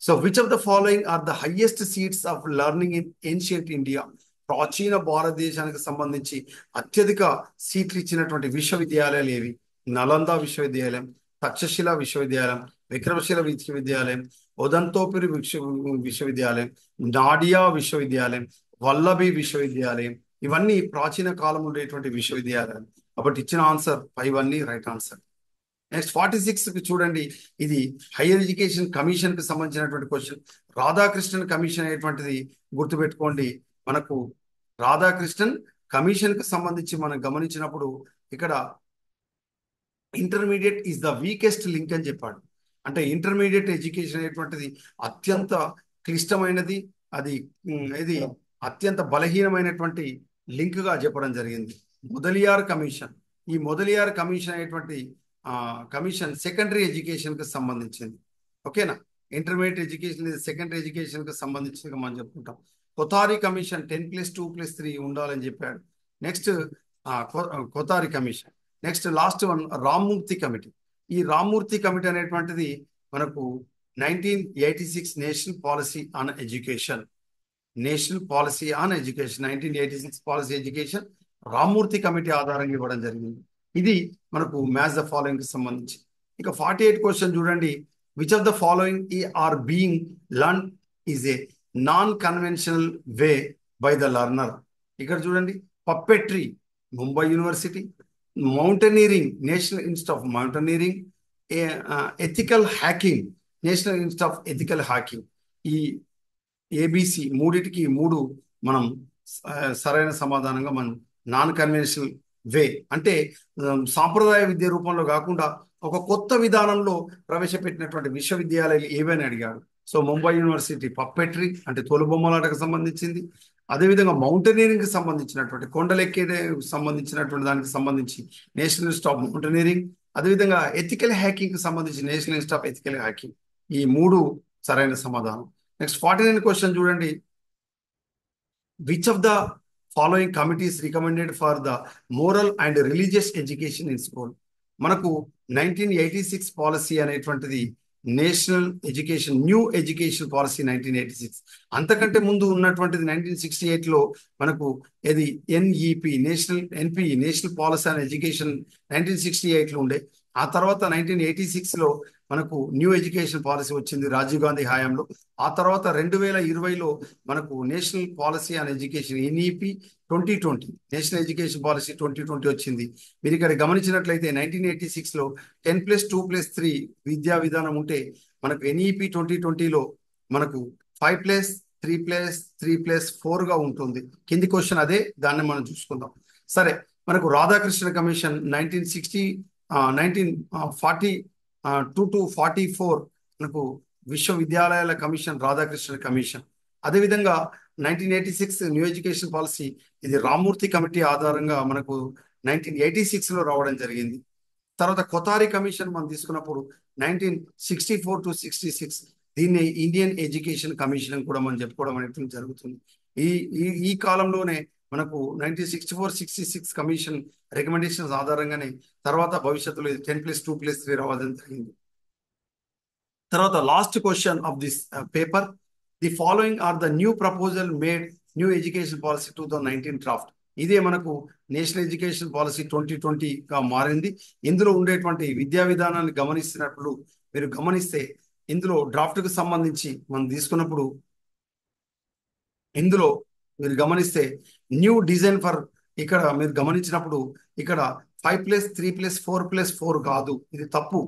So which of the following are the highest seats of learning in ancient India? ప్రాచీన భారతదేశానికి సంబంధించి అత్యధిక సీట్లు ఇచ్చినటువంటి విశ్వవిద్యాలయాలు ఏవి? నలంద విశ్వవిద్యాలయం, తక్షశిల విశ్వవిద్యాలయం, విక్రమశిల విశ్వవిద్యాలయం, ఉదంతోపురి విశ్వవిద్యాలయం, నాడియా విశ్వవిద్యాలయం, వల్లభి విశ్వవిద్యాలయం. ఇవన్నీ ప్రాచీన కాలం ఉండేటువంటి విశ్వవిద్యాలయాలు. కాబట్టి ఇచ్చిన ఆన్సర్ 5 అన్ని రైట్ ఆన్సర్. నెక్స్ట్ 46 చూడండి, ఇది హైయర్ ఎడ్యుకేషన్ కమిషన్ కి సంబంధించినటువంటి క్వశ్చన్. రాధాకృష్ణన్ కమిషన్ అనేటువంటిది గుర్తుపెట్టుకోండి. మనకు రాధాకృష్ణన్ కమిషన్ కి సంబంధించి మనం గమనించినప్పుడు ఇక్కడ intermediate is the weakest link అని చెప్పాడు. అంటే ఇంటర్మీడియట్ ఎడ్యుకేషన్ అనేటువంటిది అత్యంత క్లిష్టమైనది, ఇది అత్యంత బలహీనమైనటువంటి లింక్ గా చెప్పడం జరిగింది. మొదలియార్ కమిషన్, ఈ మొదలియార్ కమిషన్ అనేటువంటి కమిషన్ సెకండరీ ఎడ్యుకేషన్ కి సంబంధించింది. ఓకేనా. ఇంటర్మీడియట్ ఎడ్యుకేషన్ సెకండరీ ఎడ్యుకేషన్ కి సంబంధించి మనం చెప్పుకుంటాం. కొతారి కమిషన్ 10+2+3 ఉండాలని చెప్పాడు. Next Kothari commission. Next last one Ramamurti committee. ఈ రామ్మూర్తి కమిటీ అనేటువంటిది మనకు 1986 national policy on education 1986 policy education Ramamurti committee ఆధారంగా ఇవ్వడం జరిగింది. ఇది మనకు మ్యాచ్ ద ఫాలోయింగ్ కి సంబంధించి. ఇక 48 క్వశ్చన్ చూడండి, which of the following are being learn is a non conventional way by the learner? ఇక్కడ చూడండి, puppetry Mumbai university, mountaineering national institute of mountaineering, ethical hacking national institute of ethical hacking. ఈ ABC మూడిటికి 3 మనం సరైన సమాధానంగా మనం non conventional వే అంటే సాంప్రదాయ విద్య రూపంలో కాకుండా ఒక కొత్త విధానంలో ప్రవేశపెట్టినటువంటి విశ్వవిద్యాలయాలు ఏవని అడిగాడు. సో ముంబై యూనివర్సిటీ పప్పెట్రీ అంటే తోలుబొమ్మలాటకు సంబంధించింది. అదేవిధంగా మౌంటైనీరింగ్ కి సంబంధించినటువంటి కొండలెక్కే సంబంధించినటువంటి దానికి సంబంధించి నేషనల్ ఇన్స్టిట్యూట్ ఆఫ్ మౌంటైనీరింగ్, అదేవిధంగా ఎథికల్ హ్యాకింగ్ కి సంబంధించి national institute of ethical hacking. ఈ 3 సరైన సమాధానం. నెక్స్ట్ 49 క్వశ్చన్ చూడండి, which of the following committees recommended for the moral and religious education in school? మనకు 1986 పాలసీ అనేటువంటిది national education new education policy 1986. అంతకంటే ముందు ఉన్నటువంటిది 1968లో మనకు ఇది NEP national policy on education 1968లో ఉండే. ఆ తర్వాత 1986లో మనకు న్యూ ఎడ్యుకేషన్ పాలసీ వచ్చింది రాజీవ్ గాంధీ హయాంలో. ఆ తర్వాత 2020లో మనకు national policy on education NEP 2020 national education policy 2020 వచ్చింది. మీరు ఇక్కడ గమనించినట్లయితే 1986లో 10+2+3 విద్యా విధానం ఉంటే మనకు ఎన్ఈపి 2020లో మనకు 5+3+3+4గా ఉంటుంది. కింది క్వశ్చన్ అదే, దాన్ని మనం చూసుకుందాం. సరే, మనకు రాధాకృష్ణ కమిషన్ 1942 to 44 మనకు విశ్వవిద్యాలయాల కమిషన్ రాధాకృష్ణ కమిషన్. అదేవిధంగా 1986 న్యూ ఎడ్యుకేషన్ పాలసీ, ఇది రామ్మూర్తి కమిటీ ఆధారంగా మనకు 1986లో రావడం జరిగింది. తర్వాత కొతారి కమిషన్ మనం తీసుకున్నప్పుడు 1964 to 66, దీన్ని ఇండియన్ ఎడ్యుకేషన్ కమిషన్ అని కూడా మనం చెప్పుకోవడం అనేది జరుగుతుంది. ఈ ఈ ఈ కాలంలోనే మనకు 1964-66 కమిషన్ రికమెండేషన్స్ ఆధారంగానే తర్వాత భవిష్యత్తులో 10+2+3 రావడం జరిగింది. తర్వాత last question of this paper, the following are the new proposal made new education policy 2019 draft. ఇదే మనకు నేషనల్ ఎడ్యుకేషన్ పాలసీ 2020గా మారింది. ఇందులో ఉండేటువంటి విద్యా విధానాన్ని గమనిస్తున్నప్పుడు మీరు గమనిస్తే, ఇందులో డ్రాఫ్ట్కు సంబంధించి మనం తీసుకున్నప్పుడు ఇందులో మీరు గమనిస్తే న్యూ డిజైన్ ఫర్, ఇక్కడ మీరు గమనించినప్పుడు ఇక్కడ 5+3+4+4 కాదు, ఇది తప్పు.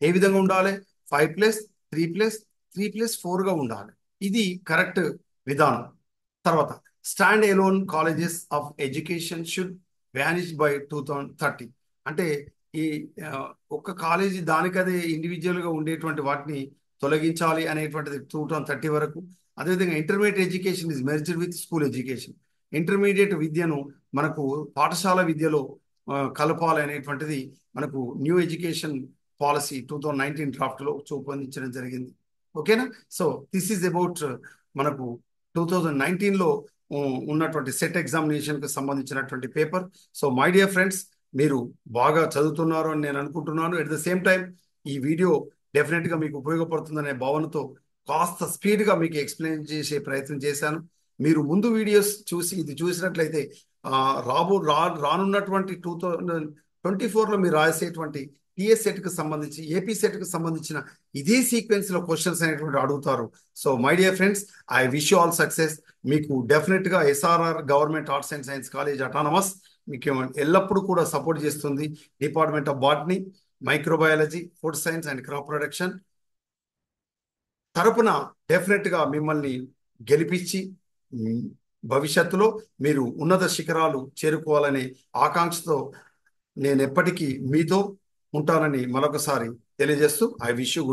ఏ విధంగా ఉండాలి? 5+3+3+4గా ఉండాలి. ఇది కరెక్ట్ విధానం. తర్వాత stand alone colleges of education should vanish by 2030. అంటే ఈ ఒక్క కాలేజీ దానికదే ఇండివిజువల్గా ఉండేటువంటి వాటిని తొలగించాలి అనేటువంటిది 2030 వరకు. అదేవిధంగా intermediate education is merged with school education. Intermediate విద్యను మనకు పాఠశాల విద్యలో కలపాలి అనేటువంటిది మనకు న్యూ ఎడ్యుకేషన్ పాలసీ 2019 డ్రాఫ్ట్లో రూపొందించడం జరిగింది. ఓకేనా? సో దిస్ ఈజ్ అబౌట్ మనకు 2019లో ఉన్నటువంటి సెట్ ఎగ్జామినేషన్కి సంబంధించినటువంటి paper. So my dear friends, మీరు బాగా చదువుతున్నారు అని నేను అనుకుంటున్నాను. ఎట్ ద సేమ్ టైం ఈ వీడియో డెఫినెట్గా మీకు ఉపయోగపడుతుందనే భావనతో కాస్త స్పీడ్గా మీకు ఎక్స్ప్లెయిన్ చేసే ప్రయత్నం చేశాను. మీరు ముందు వీడియోస్ చూసి ఇది చూసినట్లయితే రానున్నటువంటి 2024లో మీరు రాసేటువంటి టిఎస్ సెట్కి సంబంధించి, ఏపీ సెట్కి సంబంధించిన ఇదే సీక్వెన్స్లో క్వశ్చన్స్ అనేటువంటి అడుగుతారు. So my dear friends, I wish you all success. మీకు డెఫినెట్గా SRR government arts and science college autonomous మీకు ఎల్లప్పుడూ కూడా సపోర్ట్ చేస్తుంది. Department of botany, microbiology, food science and crop production తరపున డెఫినెట్గా మిమ్మల్ని గెలిపించి భవిష్యత్తులో మీరు ఉన్నత శిఖరాలు చేరుకోవాలనే ఆకాంక్షతో నేను ఎప్పటికీ మీతో ఉంటానని మరొకసారి తెలియజేస్తూ ఐ విష్ యూ గుడ్